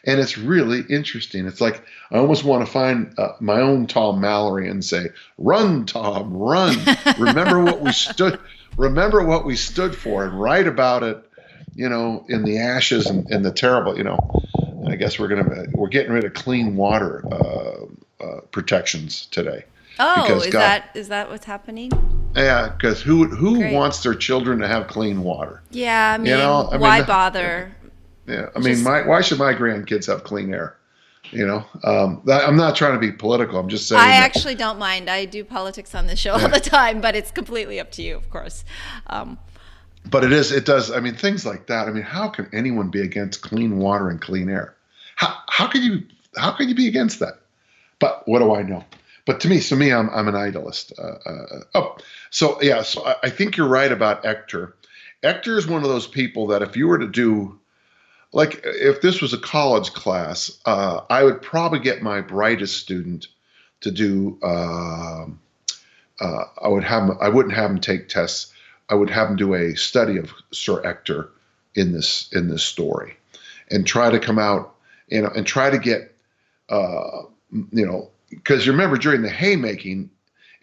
A: And it's really interesting. It's like I almost want to find my own Tom Mallory and say, "Run, Tom, run! Remember what we stood. Remember what we stood for, and write about it. In the ashes and the terrible. I guess we're getting rid of clean water protections today.
B: Oh, is that what's happening?
A: Yeah, because who wants their children to have clean water?
B: Yeah, why bother?
A: Yeah, why should my grandkids have clean air? I'm not trying to be political. I'm just saying.
B: I actually don't mind. I do politics on this show all the time, but it's completely up to you, of course.
A: But it does. Things like that. How can anyone be against clean water and clean air? How can you be against that? But what do I know? But to me, I'm an idealist. So I think you're right about Ector. Ector is one of those people that if you were to do like if this was a college class, I would probably get my brightest student to do. I wouldn't have him take tests. I would have him do a study of Sir Ector in this story, and try to come out, and try to get, because you remember during the haymaking,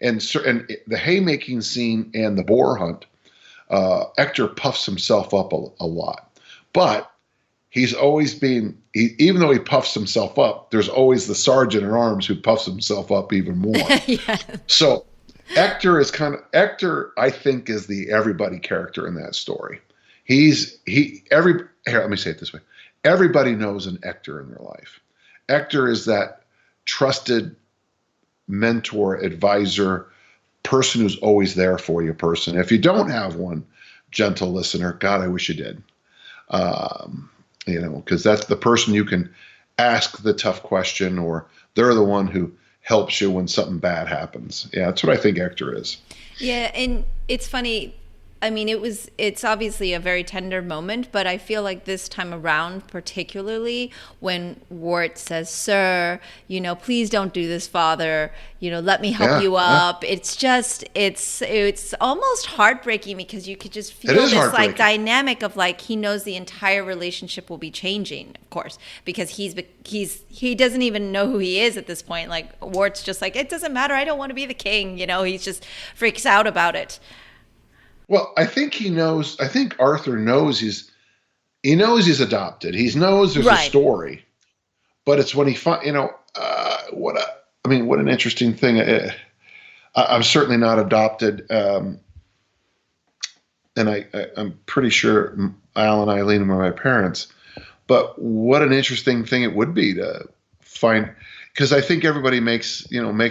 A: and the haymaking scene and the boar hunt, Ector puffs himself up a lot, but he's always even though he puffs himself up, there's always the sergeant at arms who puffs himself up even more.
B: Yeah.
A: So Ector, I think, is the everybody character in that story. Here, let me say it this way. Everybody knows an Ector in their life. Ector is that trusted mentor, advisor, person who's always there for you person. If you don't have one, gentle listener, God, I wish you did. Because that's the person you can ask the tough question, or they're the one who helps you when something bad happens. Yeah, that's what I think Ector is.
B: Yeah, and it's funny. I mean, it's obviously a very tender moment, but I feel like this time around, particularly when Wart says, "Sir, please don't do this, Father. Let me help you up." Yeah. It's almost heartbreaking, because you could just feel this like dynamic of like he knows the entire relationship will be changing, of course, because he doesn't even know who he is at this point. Like Wart's just like, it doesn't matter. I don't want to be the king. He's just freaks out about it.
A: Well, I think he knows. I think Arthur knows he's adopted. He knows there's a story, but it's when he what an interesting thing. I'm certainly not adopted, and I'm pretty sure Al and Eileen were my parents. But what an interesting thing it would be to find, because I think everybody makes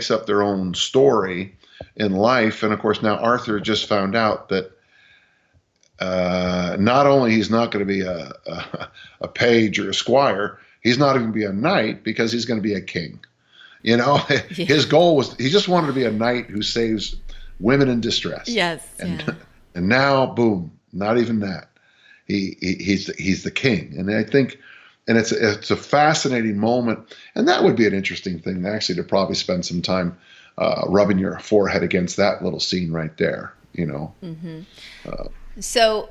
A: up their own story in life. And of course, now Arthur just found out that not only he's not going to be a page or a squire, he's not even going to be a knight, because he's going to be a king. His goal was, he just wanted to be a knight who saves women in distress.
B: Yes.
A: And now, boom, not even that. He's the king. And I think, and it's a fascinating moment. And that would be an interesting thing, actually, to probably spend some time rubbing your forehead against that little scene right there,
B: Mm-hmm. So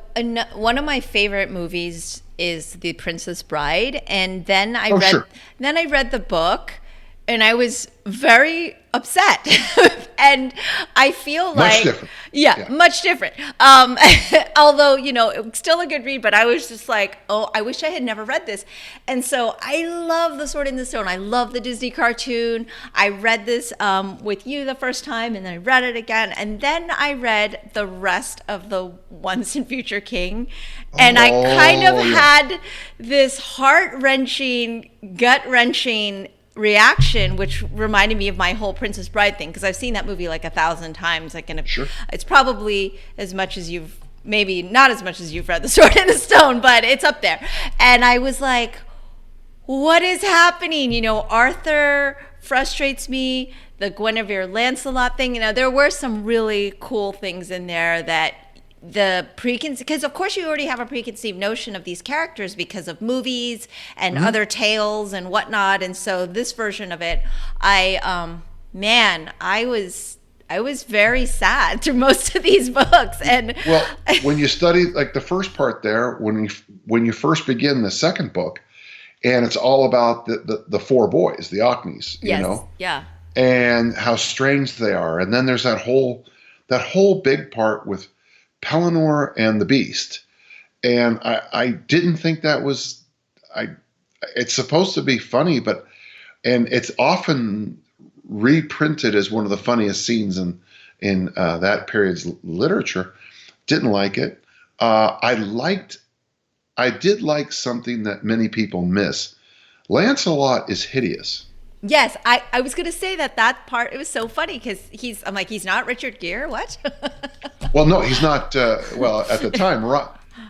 B: one of my favorite movies is The Princess Bride, and then I read the book, and I was very upset. And I feel like much different. Although, still a good read, but I was just like, oh, I wish I had never read this. And so I love The Sword in the Stone. I love the Disney cartoon. I read this with you the first time, and then I read it again. And then I read the rest of the Once and Future King. And I kind of had this heart-wrenching, gut-wrenching reaction, which reminded me of my whole Princess Bride thing, because I've seen that movie like 1,000 times. It's probably as much as maybe not as much as you've read The Sword in the Stone, but it's up there. And I was like, what is happening? Arthur frustrates me. The Guinevere Lancelot thing, there were some really cool things in there that because of course you already have a preconceived notion of these characters because of movies and other tales and whatnot. And so this version of it, I was very sad through most of these books. And
A: well, when you study like the first part there, when you first begin the second book, and it's all about the four boys, the Orkneys, and how strange they are. And then there's that whole big part with Pellinor and the Beast, and I didn't think that was it's supposed to be funny, and it's often reprinted as one of the funniest scenes in that period's literature. Didn't like it. I did like something that many people miss. Lancelot is hideous.
B: Yes, I was going to say that part, it was so funny, because I'm like, he's not Richard Gere, what?
A: Well, no, he's not, at the time,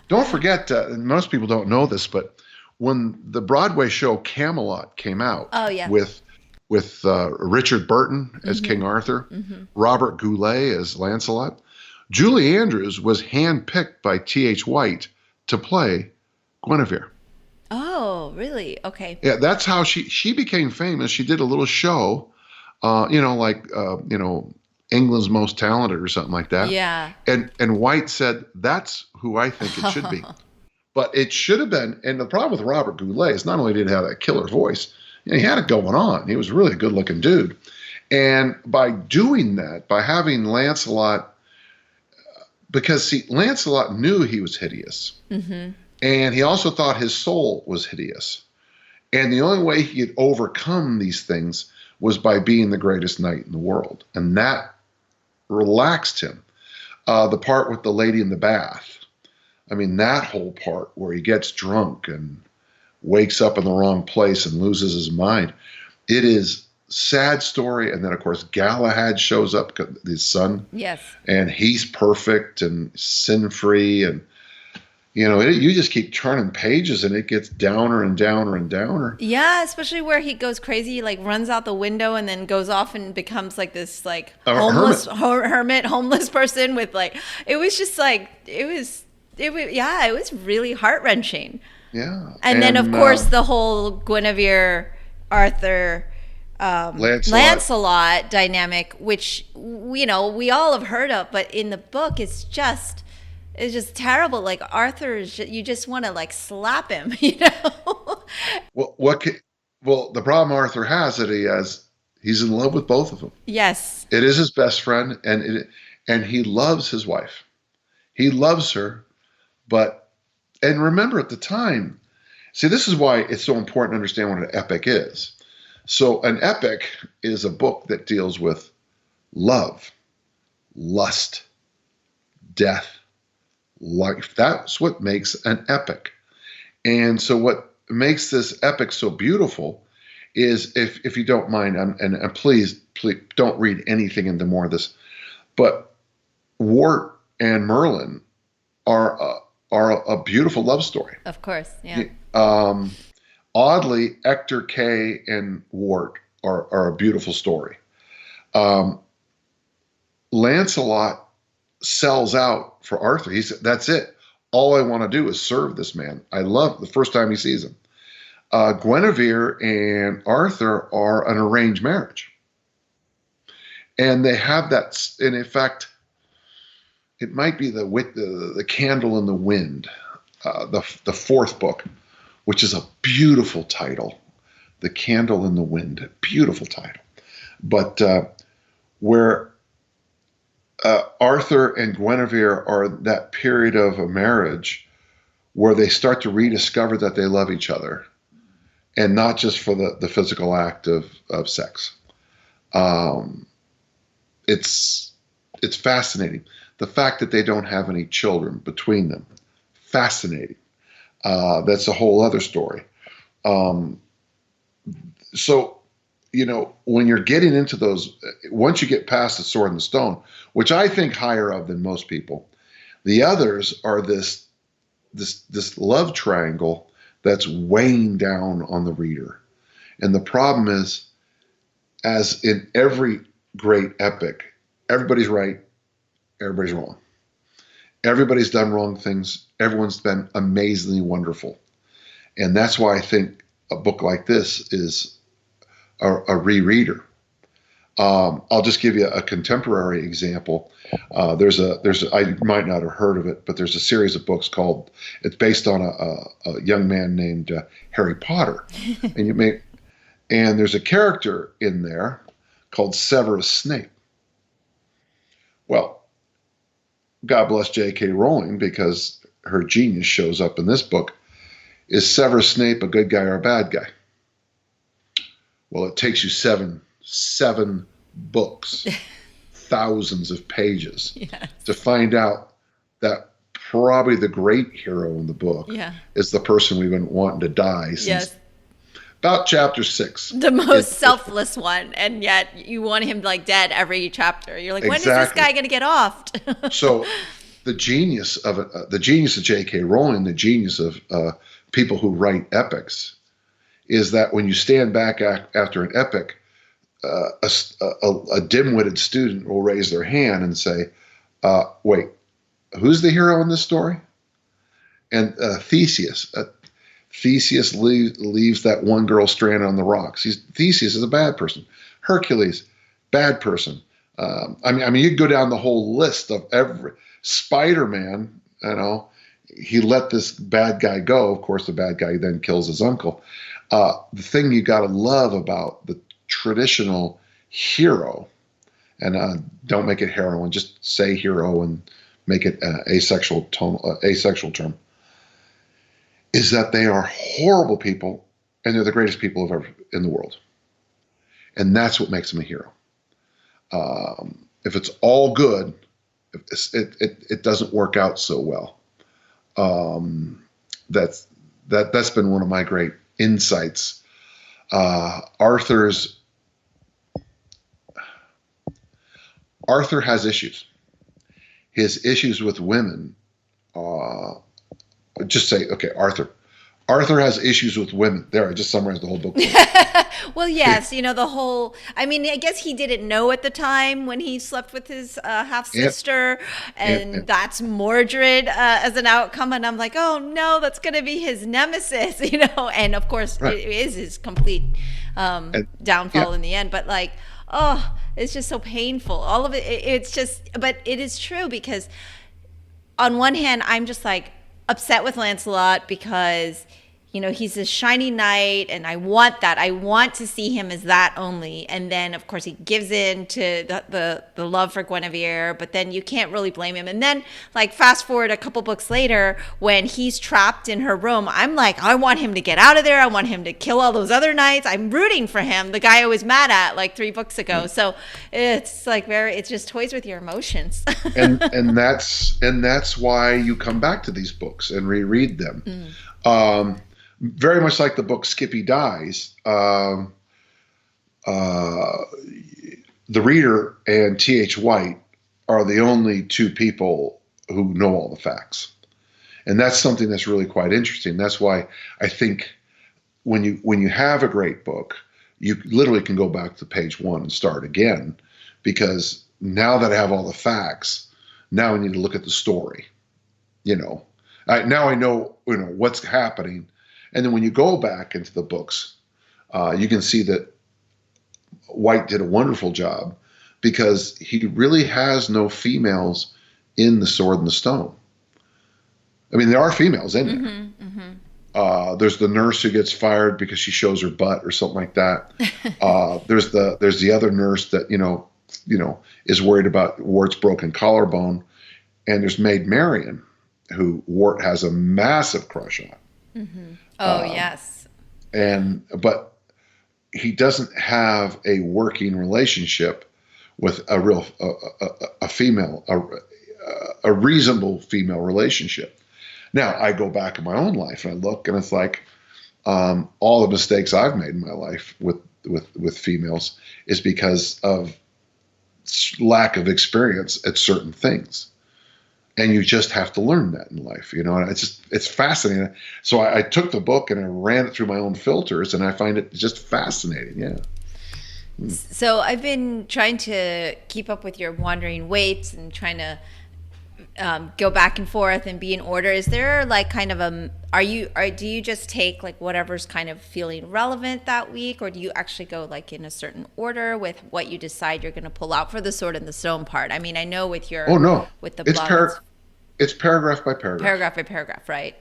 A: don't forget, most people don't know this, but when the Broadway show Camelot came out with Richard Burton as King Arthur, Robert Goulet as Lancelot, Julie Andrews was handpicked by T.H. White to play Guinevere.
B: Oh, really? Okay.
A: Yeah, that's how she became famous. She did a little show, like England's Most Talented or something like that.
B: Yeah.
A: And White said that's who I think it should be. But it should have been. And the problem with Robert Goulet is not only did he have that killer voice, he had it going on. He was really a good looking dude. And by doing that, by having Lancelot, because see, Lancelot knew he was hideous. Mm-hmm. And he also thought his soul was hideous. And the only way he could overcome these things was by being the greatest knight in the world. And that relaxed him. The part with the lady in the bath. I mean, that whole part where he gets drunk and wakes up in the wrong place and loses his mind. It is sad story. And then, of course, Galahad shows up, his son.
B: Yes.
A: And he's perfect and sin-free. And, you just keep turning pages and it gets downer and downer and downer.
B: Yeah, especially where he goes crazy, like runs out the window and then goes off and becomes like this like homeless homeless person with like, it was just like, it was really heart-wrenching.
A: Yeah.
B: And then, of course, the whole Guinevere, Arthur, Lancelot dynamic, which, we all have heard of, but in the book, it's just terrible. Like, Arthur, you just want to, like, slap him,
A: Well, the problem Arthur has he's in love with both of them.
B: Yes.
A: It is his best friend, and he loves his wife. He loves her. And remember at the time, see, this is why it's so important to understand what an epic is. So an epic is a book that deals with love, lust, death, life. That's what makes an epic. And so what makes this epic so beautiful is, if you don't mind, and please don't read anything into more of this, but Wart and Merlin are a beautiful love story.
B: Of course, yeah.
A: Oddly, Hector, Kay, and Wart are a beautiful story. Lancelot sells out for Arthur. He said, that's it. All I want to do is serve this man. I love the first time he sees him. Guinevere and Arthur are an arranged marriage. And they have that, and in fact, it might be the Candle in the Wind, the fourth book, which is a beautiful title. The Candle in the Wind, beautiful title. But where Arthur and Guinevere are that period of a marriage where they start to rediscover that they love each other, and not just for the physical act of sex. It's fascinating. The fact that they don't have any children between them, fascinating. That's a whole other story. So, when you're getting into those, once you get past the Sword and the Stone, which I think higher of than most people, the others are this love triangle that's weighing down on the reader. And the problem is, as in every great epic, everybody's right, everybody's wrong. Everybody's done wrong things. Everyone's been amazingly wonderful. And that's why I think a book like this is a rereader. I'll just give you a contemporary example. There's I might not have heard of it, but there's a series of books it's based on a young man named Harry Potter. And there's a character in there called Severus Snape. Well, God bless J.K. Rowling, because her genius shows up in this book. Is Severus Snape a good guy or a bad guy? Well, it takes you seven books, thousands of pages,
B: yes,
A: to find out that probably the great hero in the book is the person we've been wanting to die since about chapter 6.
B: The most selfless one, and yet you want him like dead every chapter. You're like, when is this guy going to get offed?
A: So the genius of it, the genius of J.K. Rowling, the genius of people who write epics, is that when you stand back after an epic, a dim-witted student will raise their hand and say, wait, who's the hero in this story? And Theseus Theseus leaves that one girl stranded on the rocks. Theseus is a bad person. Hercules, bad person. I mean, you go down the whole list of every Spider-Man. He let this bad guy go. Of course, the bad guy then kills his uncle. The thing you got to love about the traditional hero, and don't make it heroine, just say hero and make it asexual term, is that they are horrible people and they're the greatest people ever in the world. And that's what makes them a hero. If it's all good, it doesn't work out so well. That's been one of my great insights. Arthur has issues. His issues with women. Just say, okay, Arthur has issues with women. There, I just summarized the whole book.
B: Well, yes, the whole, I mean, I guess he didn't know at the time when he slept with his half-sister, and that's Mordred as an outcome, and I'm like, oh no, that's going to be his nemesis, and of course it is his complete downfall in the end, but like, oh, it's just so painful. All of it, it's just, but it is true because on one hand, I'm just like upset with Lancelot because he's a shiny knight, and I want that. I want to see him as that only. And then, of course, he gives in to the love for Guinevere, but then you can't really blame him. And then, like, fast forward a couple books later, when he's trapped in her room, I'm like, I want him to get out of there. I want him to kill all those other knights. I'm rooting for him, the guy I was mad at like 3 books ago. So it's like it just toys with your emotions.
A: and that's why you come back to these books and reread them. Very much like the book Skippy Dies, the reader and T.H. White are the only 2 people who know all the facts. And that's something that's really quite interesting. That's why I think when you have a great book, you literally can go back to page 1 and start again, because now that I have all the facts, now I need to look at the story. Now I know what's happening. And then when you go back into the books, you can see that White did a wonderful job, because he really has no females in The Sword and the Stone. I mean, there are females in there. There's the nurse who gets fired because she shows her butt or something like that. There's the other nurse that is worried about Wart's broken collarbone, and there's Maid Marian, who Wart has a massive crush on.
B: Oh, yes.
A: But he doesn't have a working relationship with a real a female, a reasonable female relationship. Now I go back in my own life and I look, and it's like all the mistakes I've made in my life with females is because of lack of experience at certain things. And you just have to learn that in life, and it's fascinating. So I took the book and I ran it through my own filters, and I find it just fascinating. Yeah.
B: So I've been trying to keep up with your wandering weights and trying to go back and forth and be in order. Is there like kind of do you just take like whatever's kind of feeling relevant that week, or do you actually go like in a certain order with what you decide you're going to pull out for the Sword and the Stone part? I mean, I know with your with the blog,
A: it's paragraph by paragraph.
B: Paragraph by paragraph, right?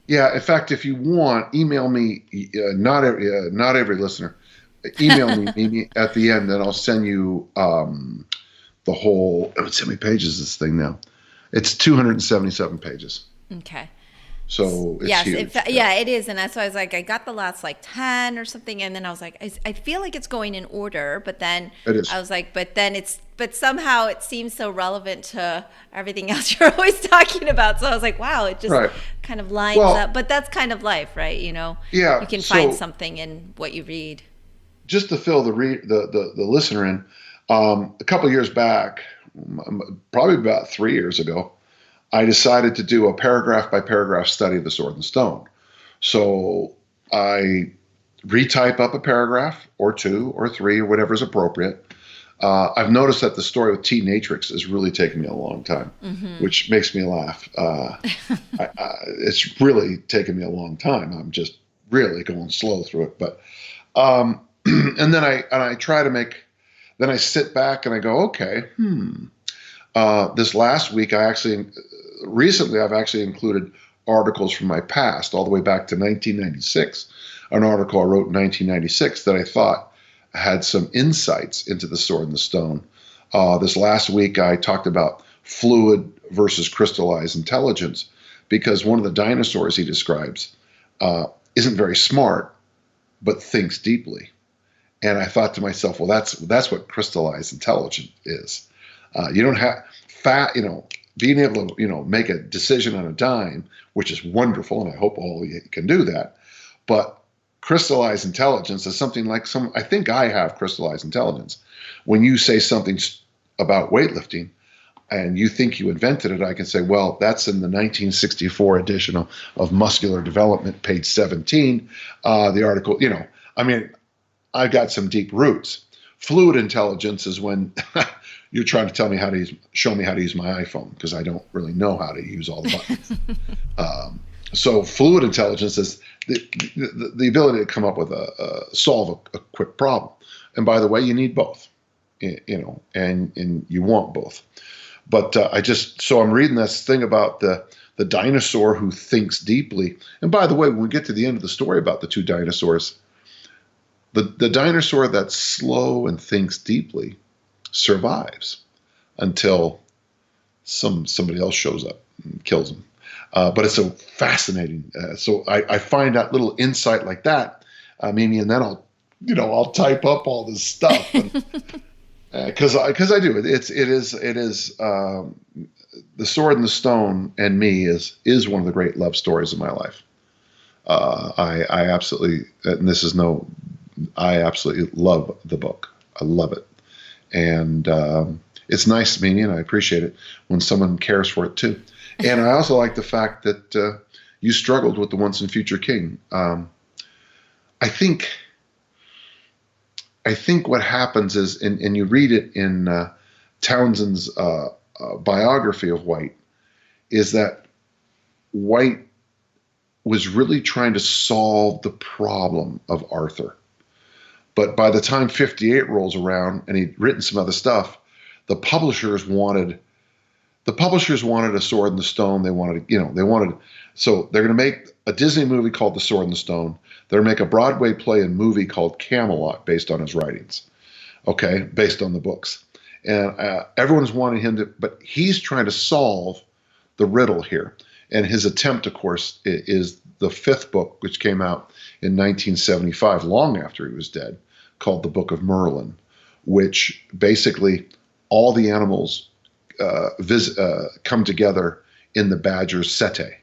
A: Yeah. In fact, if you want, email me. Not every listener. Email me at the end, and I'll send you the whole. How many pages is this thing now? It's 277 pages. Okay. So it's huge.
B: It is. And that's why I was like, I got the last like 10 or something. And then I was like, I feel like it's going in order, but then I was like, but somehow it seems so relevant to everything else you're always talking about. So I was like, wow, it just kind of lines up. But that's kind of life, right? Yeah. You can find something in what you read.
A: Just to fill the listener in, a couple of years back, probably about 3 years ago, I decided to do a paragraph by paragraph study of The Sword and Stone. So I retype up a paragraph or 2 or 3 or whatever is appropriate. I've noticed that the story with T Natrix is really taking me a long time, which makes me laugh. It's really taken me a long time. I'm just really going slow through it. But and then I try to make. Then I sit back and I go, okay. This last week, recently I've actually included articles from my past, all the way back to 1996. An article I wrote in 1996 that I thought had some insights into the sword and the stone. This last week, I talked about fluid versus crystallized intelligence, because one of the dinosaurs he describes isn't very smart, but thinks deeply. And I thought to myself, well, that's what crystallized intelligence is. You don't have being able to, make a decision on a dime, which is wonderful, and I hope all of you can do that. But crystallized intelligence is something like I think I have crystallized intelligence. When you say something about weightlifting and you think you invented it, I can say, well, that's in the 1964 edition of Muscular Development, page 17. The article, I've got some deep roots. Fluid intelligence is when you're trying to show me how to use my iPhone, because I don't really know how to use all the buttons. So fluid intelligence is the ability to come up with solve a quick problem. And by the way, you need both, and you want both. But so I'm reading this thing about the dinosaur who thinks deeply. And by the way, when we get to the end of the story about the two dinosaurs, the dinosaur that's slow and thinks deeply survives until somebody else shows up and kills him. But it's so fascinating. So I find that little insight like that, Mimi, and then I'll type up all this stuff because I do. It is The Sword and the Stone and me is one of the great love stories of my life. I absolutely, and I absolutely love the book. I love it, and it's nice, Mimi, and I appreciate it when someone cares for it too. And I also like the fact that you struggled with the Once and Future King. I think what happens is, and you read it in Townsend's biography of White, is that White was really trying to solve the problem of Arthur. But by the time 58 rolls around and he'd written some other stuff, the publishers wanted a Sword and the Stone. So they're going to make a Disney movie called The Sword and the Stone. They're going to make a Broadway play and movie called Camelot based on his writings, based on the books. And everyone's wanting him to, but he's trying to solve the riddle here. And his attempt, of course, is the fifth book, which came out in 1975, long after he was dead, called The Book of Merlin, which basically all the animals come together in the badger's sete,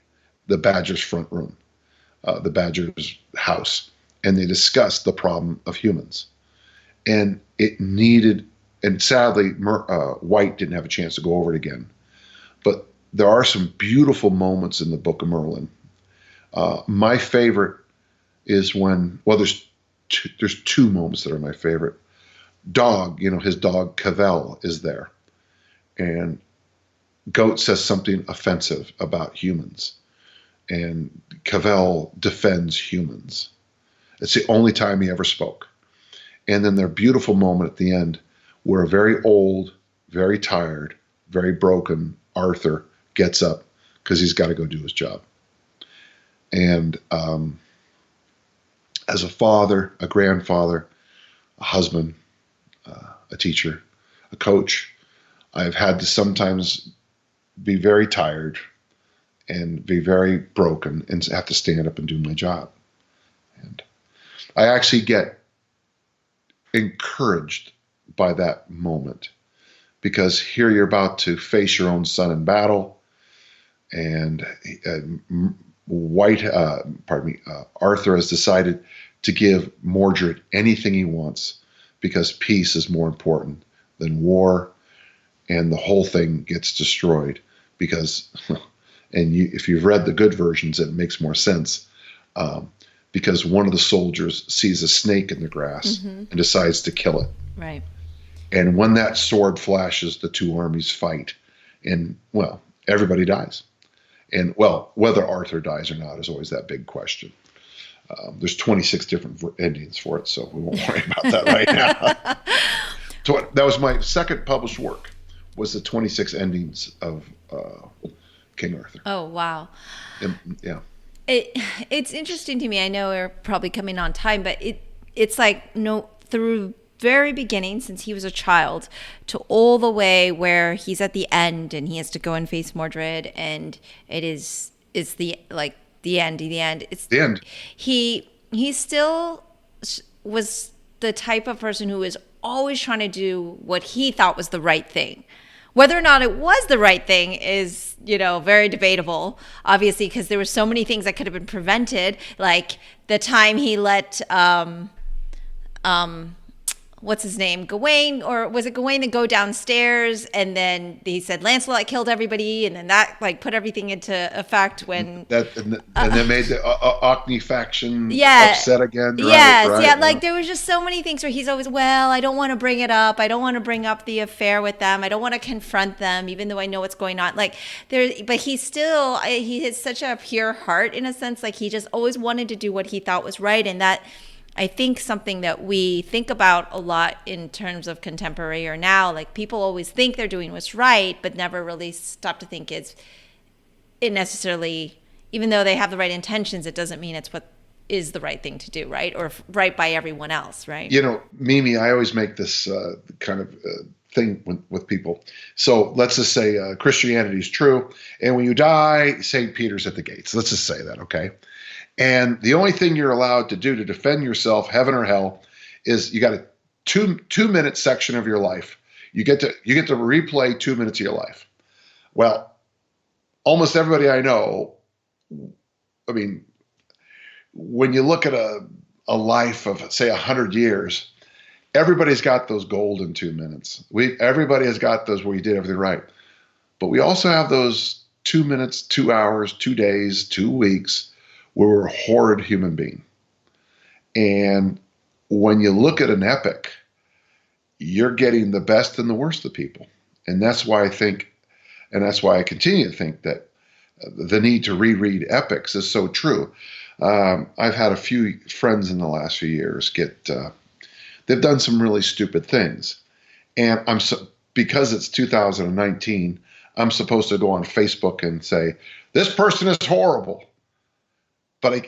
A: the badger's front room, the badger's house, and they discuss the problem of humans. And and sadly, White didn't have a chance to go over it again. But there are some beautiful moments in the Book of Merlin. My favorite is there's two moments that are my favorite. His dog Cavell is there, and Goat says something offensive about humans, and Cavell defends humans. It's the only time he ever spoke. And then their beautiful moment at the end where a very old, very tired, very broken Arthur gets up because he's got to go do his job. And as a father, a grandfather, a husband, a teacher, a coach, I've had to sometimes be very tired and be very broken and have to stand up and do my job. And I actually get encouraged by that moment, because here you're about to face your own son in battle, and Arthur has decided to give Mordred anything he wants because peace is more important than war, and the whole thing gets destroyed because, if you've read the good versions, it makes more sense, because one of the soldiers sees a snake in the grass and decides to kill it.
B: Right.
A: And when that sword flashes, the two armies fight. And, well, everybody dies. And, well, whether Arthur dies or not is always that big question. There's 26 different endings for it, so we won't worry about that right now. So that was my second published work, was the 26 endings of King Arthur.
B: Oh, wow.
A: And, yeah.
B: It's interesting to me. I know we're probably coming on time, but it's like through very beginning, since he was a child, to all the way where he's at the end and he has to go and face Mordred, and it's the end. It's
A: the end.
B: He still was the type of person who was always trying to do what he thought was the right thing. Whether or not it was the right thing is, very debatable, obviously, because there were so many things that could have been prevented, like the time he let what's his name, Gawain, or was it Gawain, that go downstairs, and then he said Lancelot killed everybody, and then that put everything into effect when
A: and then made the Orkney faction
B: yeah,
A: upset again. Right?
B: Yes,
A: right,
B: yeah, there was just so many things where he's always, well, I don't want to bring it up. I don't want to bring up the affair with them. I don't want to confront them, even though I know what's going on. But he has such a pure heart, in a sense. He just always wanted to do what he thought was right, and that, I think, something that we think about a lot in terms of contemporary or now. People always think they're doing what's right, but never really stop to think it necessarily, even though they have the right intentions, it doesn't mean it's what is the right thing to do, right? Or right by everyone else, right?
A: Mimi, I always make this kind of thing with people. So let's just say Christianity is true, and when you die, St. Peter's at the gates. Let's just say that, okay? And the only thing you're allowed to do to defend yourself, heaven or hell, is you got a two-minute section of your life. You get to replay 2 minutes of your life. Well, almost everybody I know, I mean, when you look at a life of, say, 100 years, everybody's got those golden 2 minutes. Everybody has got those where you did everything right. But we also have those 2 minutes, 2 hours, 2 days, 2 weeks, where we're a horrid human being. And when you look at an epic, you're getting the best and the worst of people. And that's why I think, and that's why I continue to think, that the need to reread epics is so true. I've had a few friends in the last few years they've done some really stupid things. And because it's 2019, I'm supposed to go on Facebook and say, this person is horrible. But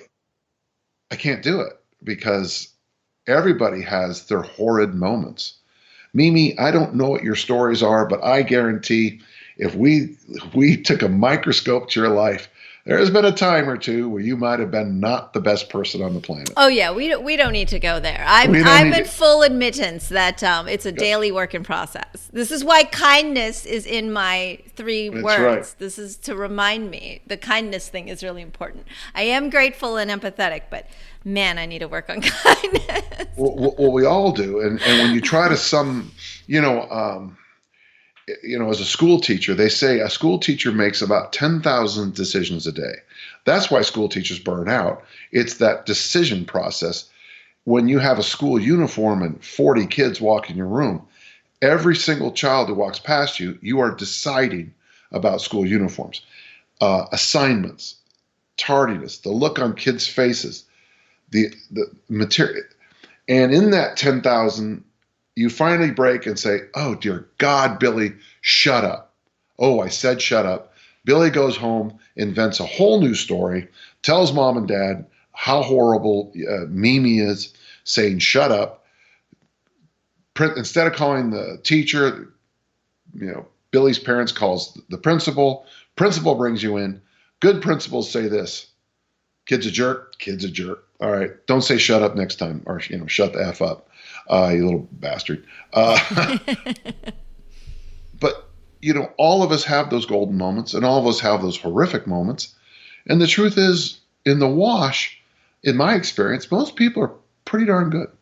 A: I can't do it, because everybody has their horrid moments. Mimi, I don't know what your stories are, but I guarantee if we took a microscope to your life, there's been a time or two where you might have been not the best person on the planet.
B: Oh yeah, we don't need to go there. I'm in full admittance that it's a daily work in process. This is why kindness is in my 3 words.
A: Right.
B: This is to remind me the kindness thing is really important. I am grateful and empathetic, but man, I need to work on kindness.
A: Well, we all do, and when you try to as a school teacher, they say a school teacher makes about 10,000 decisions a day. That's why school teachers burn out. It's that decision process. When you have a school uniform and 40 kids walk in your room, every single child who walks past you, you are deciding about school uniforms, assignments, tardiness, the look on kids' faces, the material. And in that 10,000, you finally break and say, oh, dear God, Billy, shut up. Oh, I said shut up. Billy goes home, invents a whole new story, tells mom and dad how horrible Mimi is, saying shut up. Instead of calling the teacher, Billy's parents calls the principal. Principal brings you in. Good principals say this: kid's a jerk, kid's a jerk. All right, don't say shut up next time, or shut the F up, you little bastard. But all of us have those golden moments, and all of us have those horrific moments. And the truth is, in the wash, in my experience, most people are pretty darn good,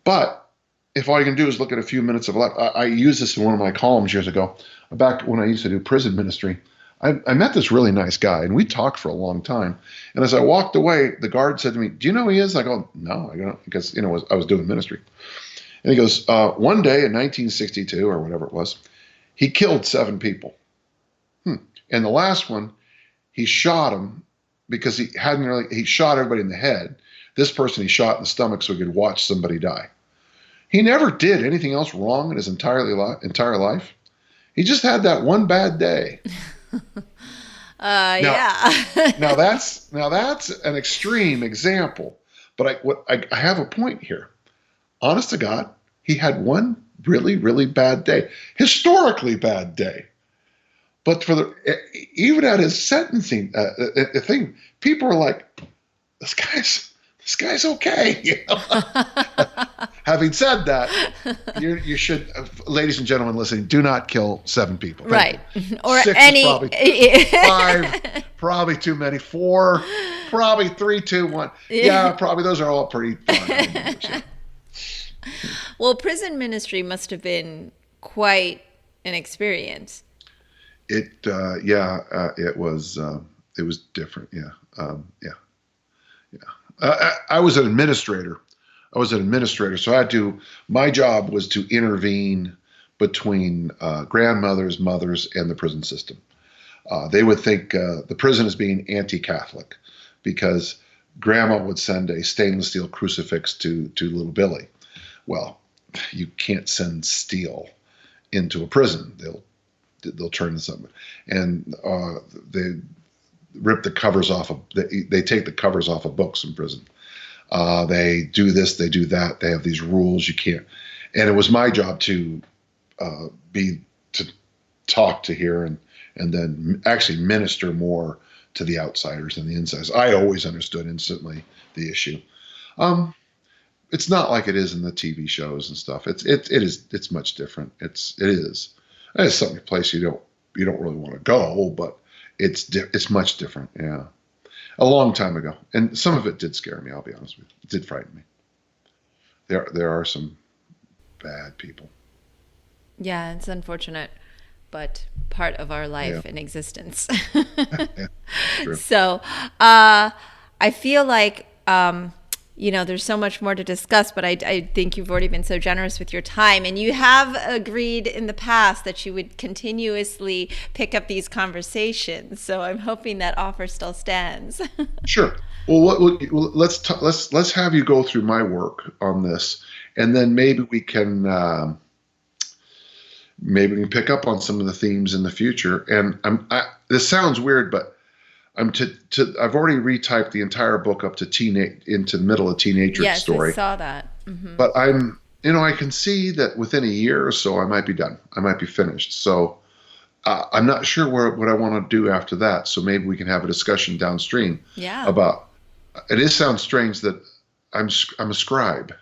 A: But if all you can do is look at a few minutes of life, I used this in one of my columns years ago, back when I used to do prison ministry. I met this really nice guy, and we talked for a long time. And as I walked away, the guard said to me, do you know who he is? I go, no, I don't, because, I was doing ministry. And he goes, one day in 1962 or whatever it was, he killed 7 people. And the last one, he shot him because he shot everybody in the head. This person he shot in the stomach so he could watch somebody die. He never did anything else wrong in his entire life. He just had that one bad day.
B: Yeah.
A: now that's an extreme example, but I have a point here. Honest to God, he had one really, really bad day, historically bad day. But even at his sentencing thing, people are like, this guy's okay. You know? Having said that, you should, ladies and gentlemen listening, do not kill 7 people.
B: Right. Or
A: 6
B: any.
A: Is probably 5, probably too many. 4, probably 3, 2, 1. Yeah, probably those are all pretty fun.
B: Well, prison ministry must have been quite an experience.
A: It was different. Yeah. I was an administrator. So my job was to intervene between grandmothers, mothers, and the prison system. They would think the prison is being anti-Catholic because grandma would send a stainless steel crucifix to little Billy. Well, you can't send steel into a prison. They'll turn into something. And they rip the covers off of, they take the covers off of books in prison. They do this, they do that. They have these rules you can't. And it was my job to talk to here and then actually minister more to the outsiders and the insiders. I always understood instantly the issue. It's not like it is in the TV shows and stuff. It's much different. It's some place you don't really want to go, but it's much different. Yeah. A long time ago. And some of it did scare me, I'll be honest with you. It did frighten me. There are some bad people.
B: Yeah, it's unfortunate, but part of our life and existence.
A: Yeah, true.
B: So I feel like, there's so much more to discuss, but I think you've already been so generous with your time. And you have agreed in the past that you would continuously pick up these conversations. So I'm hoping that offer still stands.
A: Sure. Well, let's have you go through my work on this, and then maybe we can pick up on some of the themes in the future. And this sounds weird, but I've already retyped the entire book up to into the middle of teenager story.
B: Yes, I saw that. Mm-hmm.
A: But I can see that within a year or so I might be done. I might be finished. So I'm not sure what I want to do after that. So maybe we can have a discussion downstream.
B: Yeah.
A: About. It sounds strange that I'm a scribe.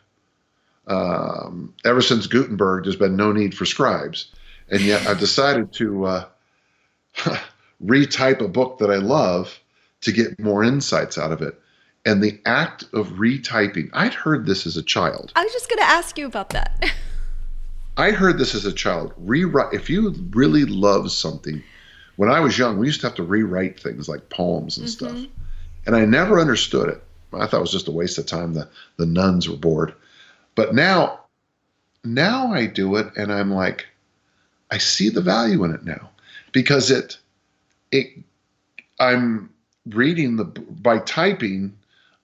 A: Ever since Gutenberg, there's been no need for scribes, and yet I've decided to retype a book that I love to get more insights out of it. And the act of retyping, I'd heard this as a child.
B: I was just going to ask you about that.
A: I heard this as a child. Rewrite. If you really love something, when I was young, we used to have to rewrite things like poems and stuff. And I never understood it. I thought it was just a waste of time. The nuns were bored. But now I do it, and I'm like, I see the value in it now, because I'm reading by typing,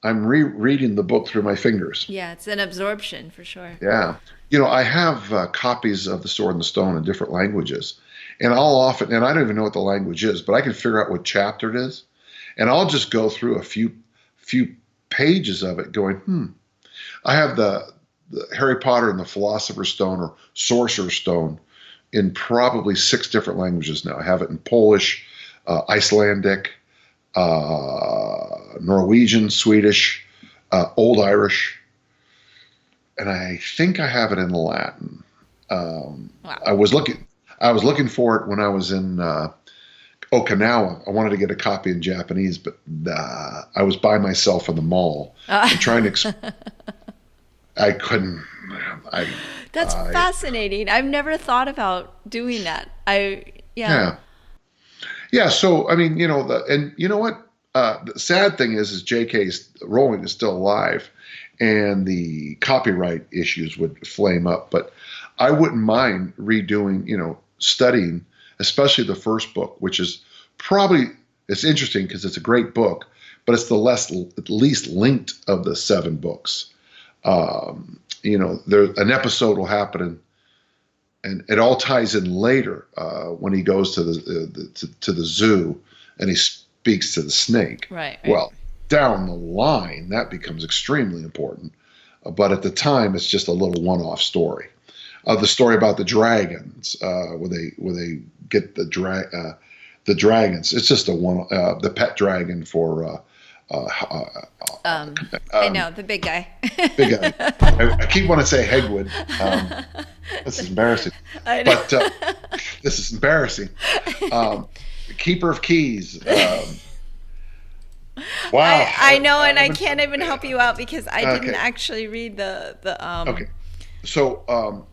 A: I'm rereading the book through my fingers.
B: Yeah, it's an absorption for sure.
A: Yeah. I have copies of The Sword and the Stone in different languages, and and I don't even know what the language is, but I can figure out what chapter it is, and I'll just go through a few pages of it going, I have the Harry Potter and the Philosopher's Stone or Sorcerer's Stone in probably 6 different languages now. I have it in Polish, Icelandic, Norwegian, Swedish, Old Irish, and I think I have it in Latin. Wow. I was looking for it when I was in Okinawa. I wanted to get a copy in Japanese, but I was by myself in the mall and trying to. I couldn't.
B: That's fascinating. I've never thought about doing that.
A: Yeah. So and you know what? The sad thing is J.K. Rowling is still alive, and the copyright issues would flame up. But I wouldn't mind redoing, studying, especially the first book, which is probably, it's interesting because it's a great book, but it's the least linked of the 7 books. There an episode will happen, and it all ties in later when he goes to the zoo and he speaks to the snake.
B: Right.
A: Well, down the line, that becomes extremely important. But at the time, it's just a little one-off story. The story about the dragons, where they get the dragons. It's just the pet dragon for.
B: I know, the big guy.
A: Big guy. I keep wanting to say Hegwood. This is embarrassing.
B: I know.
A: But this is embarrassing. Keeper of Keys. Wow.
B: I know, and I can't even help you out because I didn't actually read the
A: Okay. So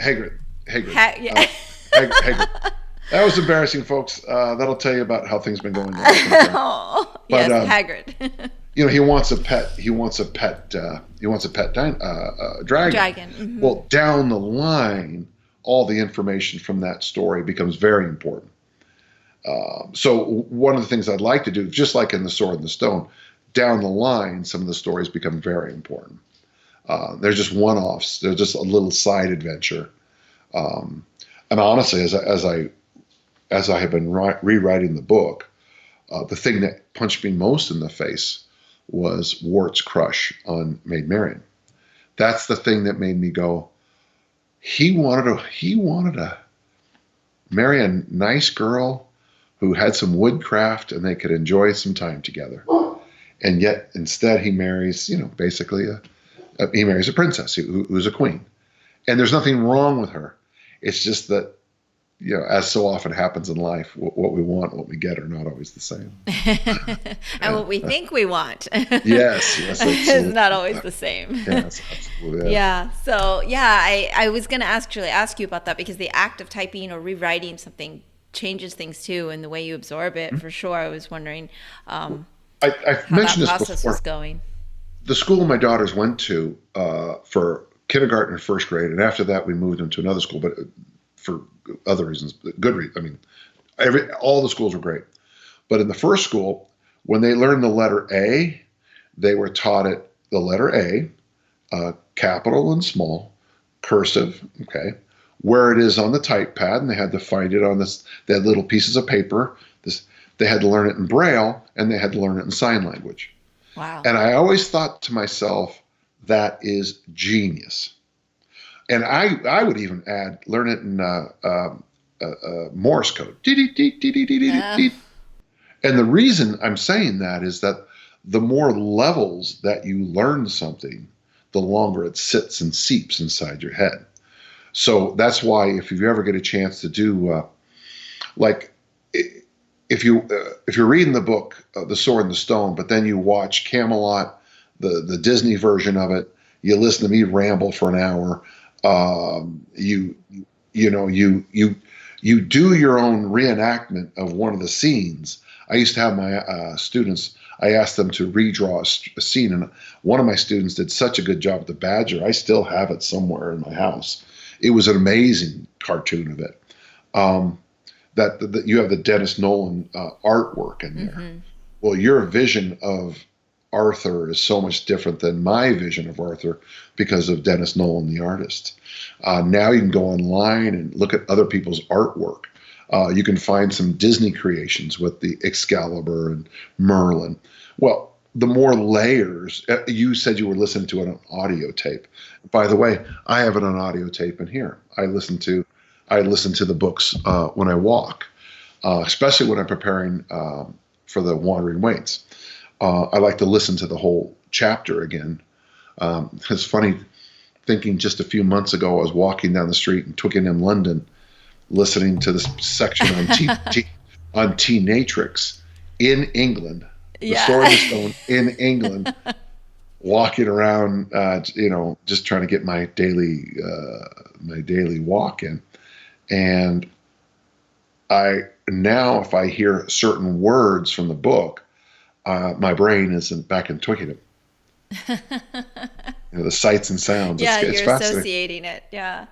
A: Hagrid.
B: yeah.
A: Hagrid. That was embarrassing, folks. That'll tell you about how things been going.
B: Oh,
A: But,
B: yes, Hagrid.
A: he wants a pet. He wants a pet dragon.
B: Dragon. Mm-hmm.
A: Well, down the line, all the information from that story becomes very important. So one of the things I'd like to do, just like in The Sword and the Stone, down the line, some of the stories become very important. They're just one-offs. They're just a little side adventure. And honestly, as I have been rewriting the book, the thing that punched me most in the face was Wart's crush on Maid Marian. That's the thing that made me go, he wanted to marry a nice girl who had some woodcraft and they could enjoy some time together. And yet instead he marries, basically he marries a princess who's a queen. And there's nothing wrong with her. It's just that, as so often happens in life, what we want, what we get are not always the same.
B: And what we think we want.
A: Yes.
B: Is not always the same.
A: Yes, absolutely.
B: Yeah. So, I was going to ask you about that because the act of typing or rewriting something changes things too, and the way you absorb it, for sure. I was wondering
A: I've
B: how
A: mentioned
B: that
A: this
B: process
A: before.
B: was going.
A: The school my daughters went to for kindergarten and first grade, and after that we moved them to another school, but for other reasons, good reasons. I mean, all the schools were great. But in the first school, when they learned the letter A, they were taught it the letter A, capital and small, cursive, okay, where it is on the type pad, and they had to find it on this. They had little pieces of paper. They had to learn it in Braille, and they had to learn it in sign language.
B: Wow.
A: And I always thought to myself, that is genius. And I would even add, learn it in Morse code. And the reason I'm saying that is that the more levels that you learn something, the longer it sits and seeps inside your head. So that's why if you ever get a chance to do, if you're reading the book, The Sword and the Stone, but then you watch Camelot, the Disney version of it, you listen to me ramble for an hour, you do your own reenactment of one of the scenes. I used to have my students, I asked them to redraw a scene, and one of my students did such a good job with the badger. I still have it somewhere in my house. It was an amazing cartoon of it. That you have the Dennis Nolan artwork in there. Mm-hmm. Well, your vision of Arthur is so much different than my vision of Arthur because of Dennis Nolan, the artist. Now you can go online and look at other people's artwork. You can find some Disney creations with the Excalibur and Merlin. Well, the more layers, you said you were listening to it on audio tape. By the way, I have it on audio tape in here. I listen to the books when I walk, especially when I'm preparing for the Wandering Waits. I like to listen to the whole chapter again. It's funny thinking just a few months ago, I was walking down the street in Twickenham, London, listening to this section on T-Natrix in England, the Sword and the Stone in England, walking around, just trying to get my daily walk in. And if I hear certain words from the book, my brain isn't back in Twickenham. The sights and sounds.
B: Yeah,
A: It's
B: you're
A: fascinating.
B: associating it. Yeah.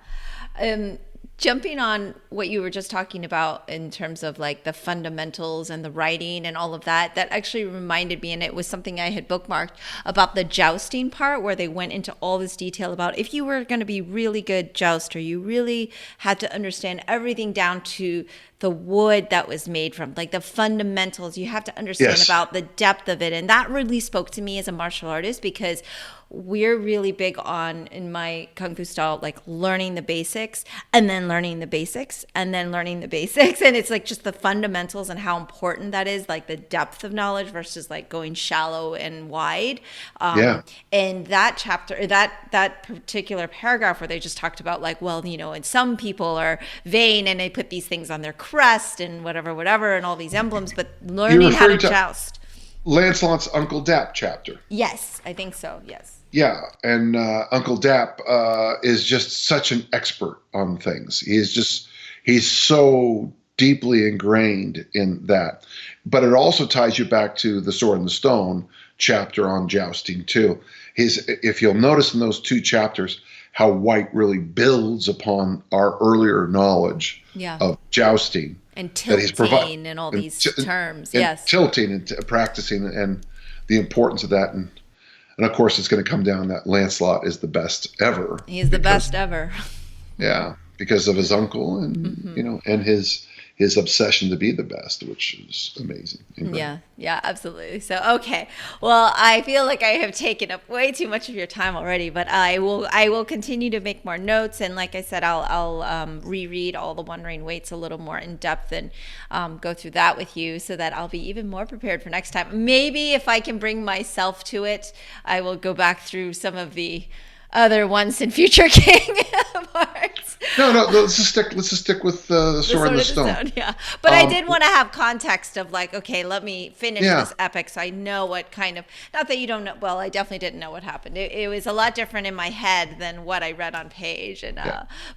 B: Um, Jumping on what you were just talking about in terms of like the fundamentals and the writing and all of that, that actually reminded me, and it was something I had bookmarked about the jousting part where they went into all this detail about if you were going to be really good jouster, you really had to understand everything down to the wood that was made from, like the fundamentals. You have to understand
A: Yes.
B: about the depth of it. And that really spoke to me as a martial artist because we're really big on, in my Kung Fu style, like learning the basics and then learning the basics and then learning the basics. And it's like just the fundamentals and how important that is, like the depth of knowledge versus like going shallow and wide.
A: Yeah.
B: And that chapter, that particular paragraph where they just talked about like, well, and some people are vain and they put these things on their crest and whatever, and all these emblems, but
A: You're
B: learning how to
A: referring to
B: joust.
A: Lancelot's Uncle Dap chapter.
B: Yes, I think so. Yes.
A: Yeah, and Uncle Dap is just such an expert on things. He's so deeply ingrained in that. But it also ties you back to the Sword and the Stone chapter on jousting too. If you'll notice in those two chapters how White really builds upon our earlier knowledge
B: Yeah.
A: of jousting
B: And
A: that he's
B: tilting and all these terms.
A: and
B: Yes.
A: tilting and practicing and the importance of that. And of course, it's going to come down that Lancelot is the best ever.
B: He's the best ever.
A: Yeah, because of his uncle and and his obsession to be the best, which is amazing. and great.
B: Yeah, absolutely. So, okay. Well, I feel like I have taken up way too much of your time already, but I will continue to make more notes. And like I said, I'll reread all the Wandering Weights a little more in depth and go through that with you so that I'll be even more prepared for next time. Maybe if I can bring myself to it, I will go back through some of the other Once and Future King parts.
A: No, let's just stick with the Sword and the Stone.
B: Yeah. But I did want to have context of like, okay, let me finish
A: Yeah.
B: this epic so I know what kind of, not that you don't know, well, I definitely didn't know what happened. It was a lot different in my head than what I read on page. And,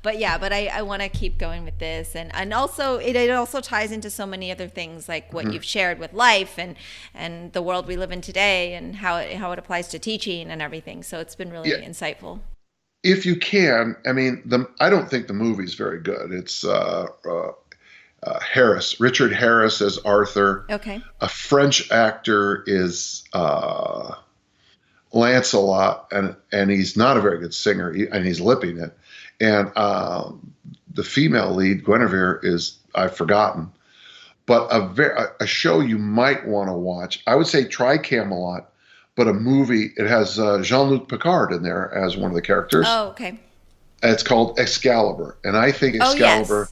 B: but I want to keep going with this. And also, it also ties into so many other things like what you've shared with life and the world we live in today and how it applies to teaching and everything. So it's been really insightful.
A: If you can, I mean, I don't think the movie's very good. It's Richard Harris as Arthur.
B: Okay.
A: A French actor is Lancelot, and he's not a very good singer, and he's lipping it. And the female lead, Guinevere, is I've forgotten. But a show you might want to watch, I would say try Camelot. But a movie, it has Jean-Luc Picard in there as one of the characters.
B: Oh, okay.
A: It's called Excalibur, and I think Excalibur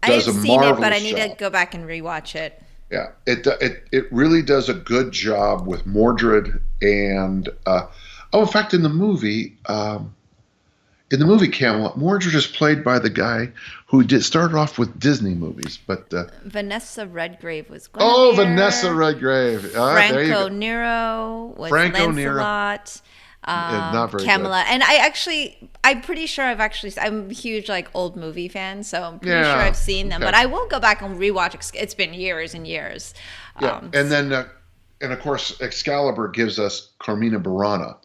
B: Yes.
A: does a
B: I've seen
A: marvelous
B: it, but I need
A: job.
B: to go back and rewatch it.
A: Yeah, it really does a good job with Mordred and in fact, in the movie Camelot, Mordred is played by the guy who started off with Disney movies, but
B: Vanessa Redgrave was Guinevere.
A: Vanessa Redgrave. There you
B: Franco
A: go.
B: Nero was
A: Franco Nero.
B: Lancelot.
A: Not very
B: Camelot. And I'm pretty sure I'm a huge like old movie fan, so I'm pretty sure I've seen them.
A: Okay.
B: But I will go back and rewatch it. It's been years and years.
A: Yeah, and then and of course Excalibur gives us Carmina Burana,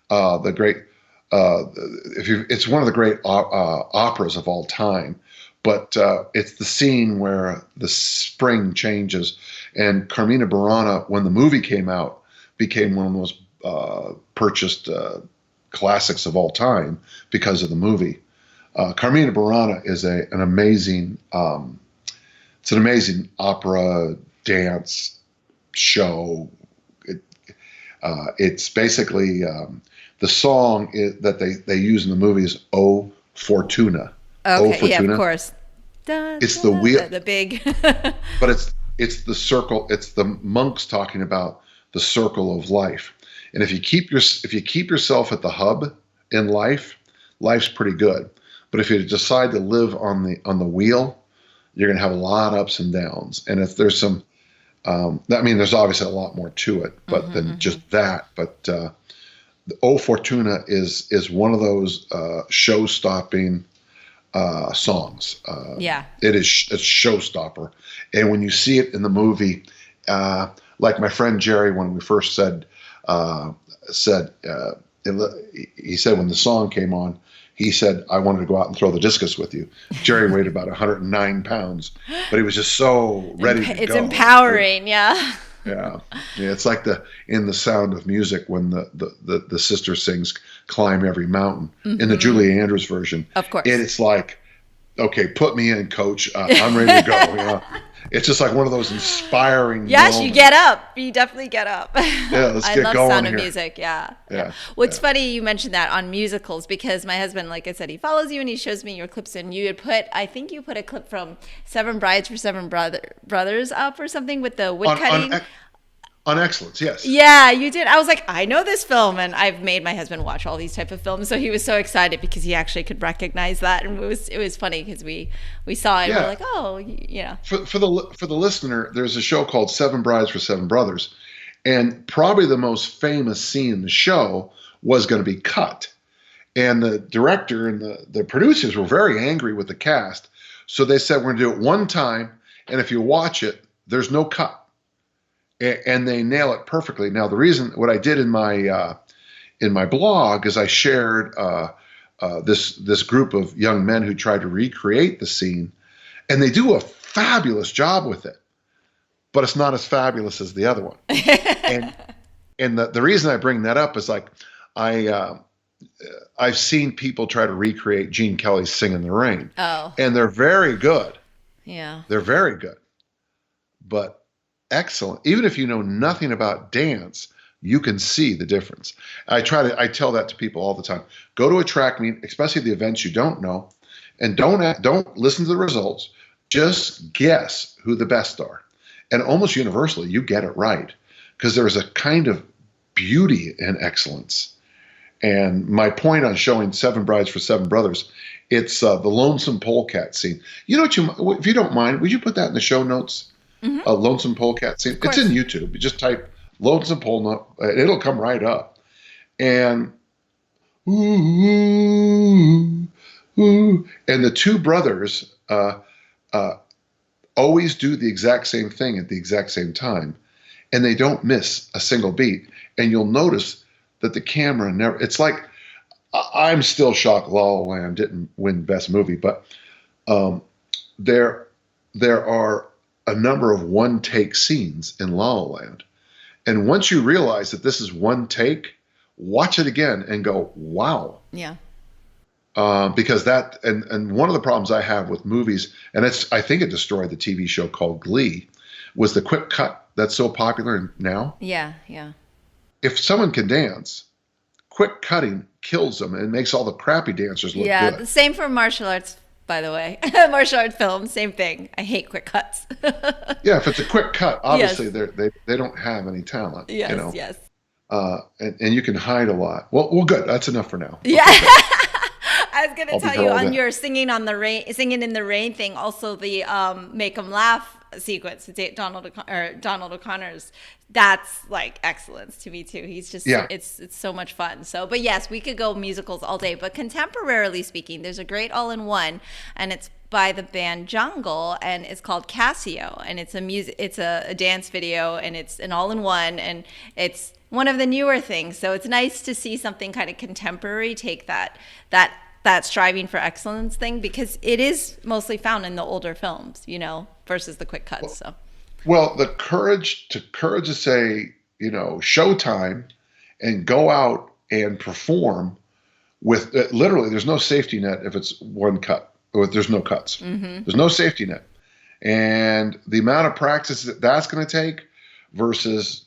A: the great. It's one of the great operas of all time, but it's the scene where the spring changes, and Carmina Burana, when the movie came out, became one of the most purchased classics of all time because of the movie. Carmina Burana is an amazing opera dance show. It's basically the song that they use in the movie is "O Fortuna."
B: Okay,
A: O Fortuna.
B: yeah, of course.
A: It's the wheel,
B: the big.
A: but it's the circle. It's the monks talking about the circle of life. And if you keep yourself at the hub in life, life's pretty good. But if you decide to live on the wheel, you're going to have a lot of ups and downs. And if there's some, there's obviously a lot more to it, but than just that. But the O Fortuna is one of those show-stopping songs. It's showstopper. And when you see it in the movie, like my friend Jerry, when we first said said, he said when the song came on, he said, I wanted to go out and throw the discus with you. Jerry weighed about 109 pounds, but he was just so ready to go.
B: It's empowering, yeah.
A: Yeah. Yeah. It's like in The Sound of Music when the sister sings Climb Every Mountain in the Julie Andrews version.
B: Of course.
A: And it's like, okay, put me in, coach. I'm ready to go. You know? It's just like one of those inspiring moments.
B: You get up. You definitely get up.
A: Yeah, let's get going. I love
B: Sound of Music. Yeah. What's funny, you mentioned that on musicals, because my husband, like I said, he follows you and he shows me your clips, and you had I think you put a clip from Seven Brides for Seven Brothers up or something with the wood cutting.
A: On excellence, yes.
B: Yeah, you did. I was like, I know this film, and I've made my husband watch all these type of films, so he was so excited because he actually could recognize that, and it was funny because we saw it, and we're like, oh, yeah.
A: For the listener, there's a show called Seven Brides for Seven Brothers, and probably the most famous scene in the show was going to be cut, and the director and the producers were very angry with the cast, so they said we're going to do it one time, and if you watch it, there's no cut. And they nail it perfectly. Now, the reason what I did in my blog is I shared this group of young men who tried to recreate the scene, and they do a fabulous job with it, but it's not as fabulous as the other one. and the reason I bring that up is like I've seen people try to recreate Gene Kelly's "Sing in the Rain," and they're very good.
B: Yeah,
A: they're very good, but excellent. Even if you know nothing about dance, you can see the difference. I tell that to people all the time. Go to a track meet, especially the events you don't know, and don't listen to the results. Just guess who the best are. And almost universally, you get it right because there is a kind of beauty in excellence. And my point on showing Seven Brides for Seven Brothers, it's the Lonesome Polecat scene. You know if you don't mind, would you put that in the show notes? A Lonesome Polecat scene. It's in YouTube. You just type Lonesome Polecat, it'll come right up. And ooh, and the two brothers always do the exact same thing at the exact same time, and they don't miss a single beat. And you'll notice that the camera never. It's like I'm still shocked La La Land didn't win Best Movie, but there are a number of one-take scenes in La La Land. And once you realize that this is one take, watch it again and go, wow.
B: Yeah.
A: Because that, and one of the problems I have with movies, and I think it destroyed the TV show called Glee, was the quick cut that's so popular now.
B: Yeah, yeah.
A: If someone can dance, quick cutting kills them and makes all the crappy dancers look good.
B: Yeah, the same for martial arts, by the way. Martial arts films, same thing. I hate quick cuts.
A: Yeah, if it's a quick cut, obviously they don't have any talent.
B: Yes,
A: you know?
B: yes.
A: And you can hide a lot. Well, good. That's enough for now.
B: Yeah. I was going to tell you on your singing in the rain thing, also the make 'em laugh sequence, Donald O'Connor's, that's like excellence to me too. He's just, it's so much fun. So, but yes, we could go musicals all day, but contemporarily speaking, there's a great all-in-one, and it's by the band Jungle, and it's called Casio, and it's a dance video, and it's an all-in-one, and it's one of the newer things. So it's nice to see something kind of contemporary take that striving for excellence thing, because it is mostly found in the older films, versus the quick cuts.
A: Well, the courage to say, showtime, and go out and perform with literally, there's no safety net if it's one cut, or there's no cuts. Mm-hmm. There's no safety net. And the amount of practice that's going to take versus,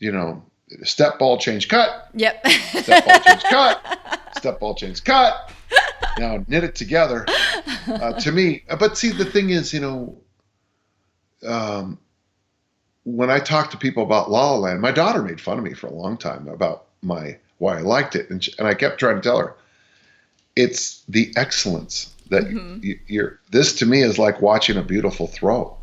A: step, ball, change, cut.
B: Yep.
A: Step, ball, change, cut. Step, ball, change, cut. Now knit it together. To me, but see, the thing is, when I talk to people about La La Land, my daughter made fun of me for a long time about why I liked it, and I kept trying to tell her, it's the excellence that this to me is like watching a beautiful throw,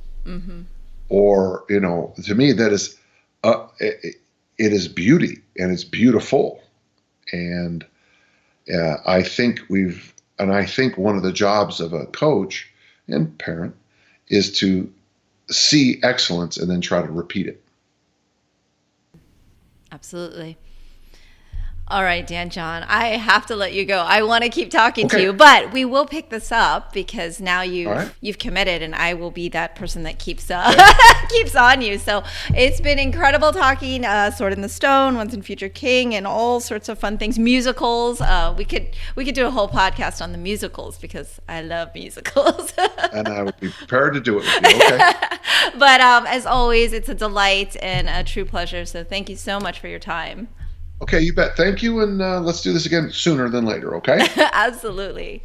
A: or to me that is it is beauty, and it's beautiful, and I think one of the jobs of a coach and parent is to see excellence and then try to repeat it.
B: Absolutely. All right, Dan John, I have to let you go. I want to keep talking to
A: Okay.
B: you, but we will pick this up because now
A: All right.
B: you've committed, and I will be that person that keeps keeps on you. So it's been incredible talking Sword in the Stone, Once and Future King, and all sorts of fun things. Musicals. We could do a whole podcast on the musicals because I love musicals.
A: And I would be prepared to do it with you. Okay.
B: But as always, it's a delight and a true pleasure. So thank you so much for your time.
A: Okay, you bet. Thank you, and let's do this again sooner than later, okay?
B: Absolutely.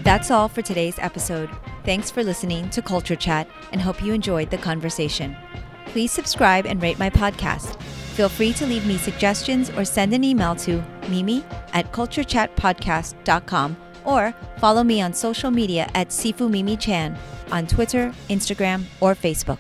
B: That's all for today's episode. Thanks for listening to Culture Chat and hope you enjoyed the conversation. Please subscribe and rate my podcast. Feel free to leave me suggestions or send an email to mimi@culturechatpodcast.com or follow me on social media at Sifu Mimi Chan on Twitter, Instagram, or Facebook.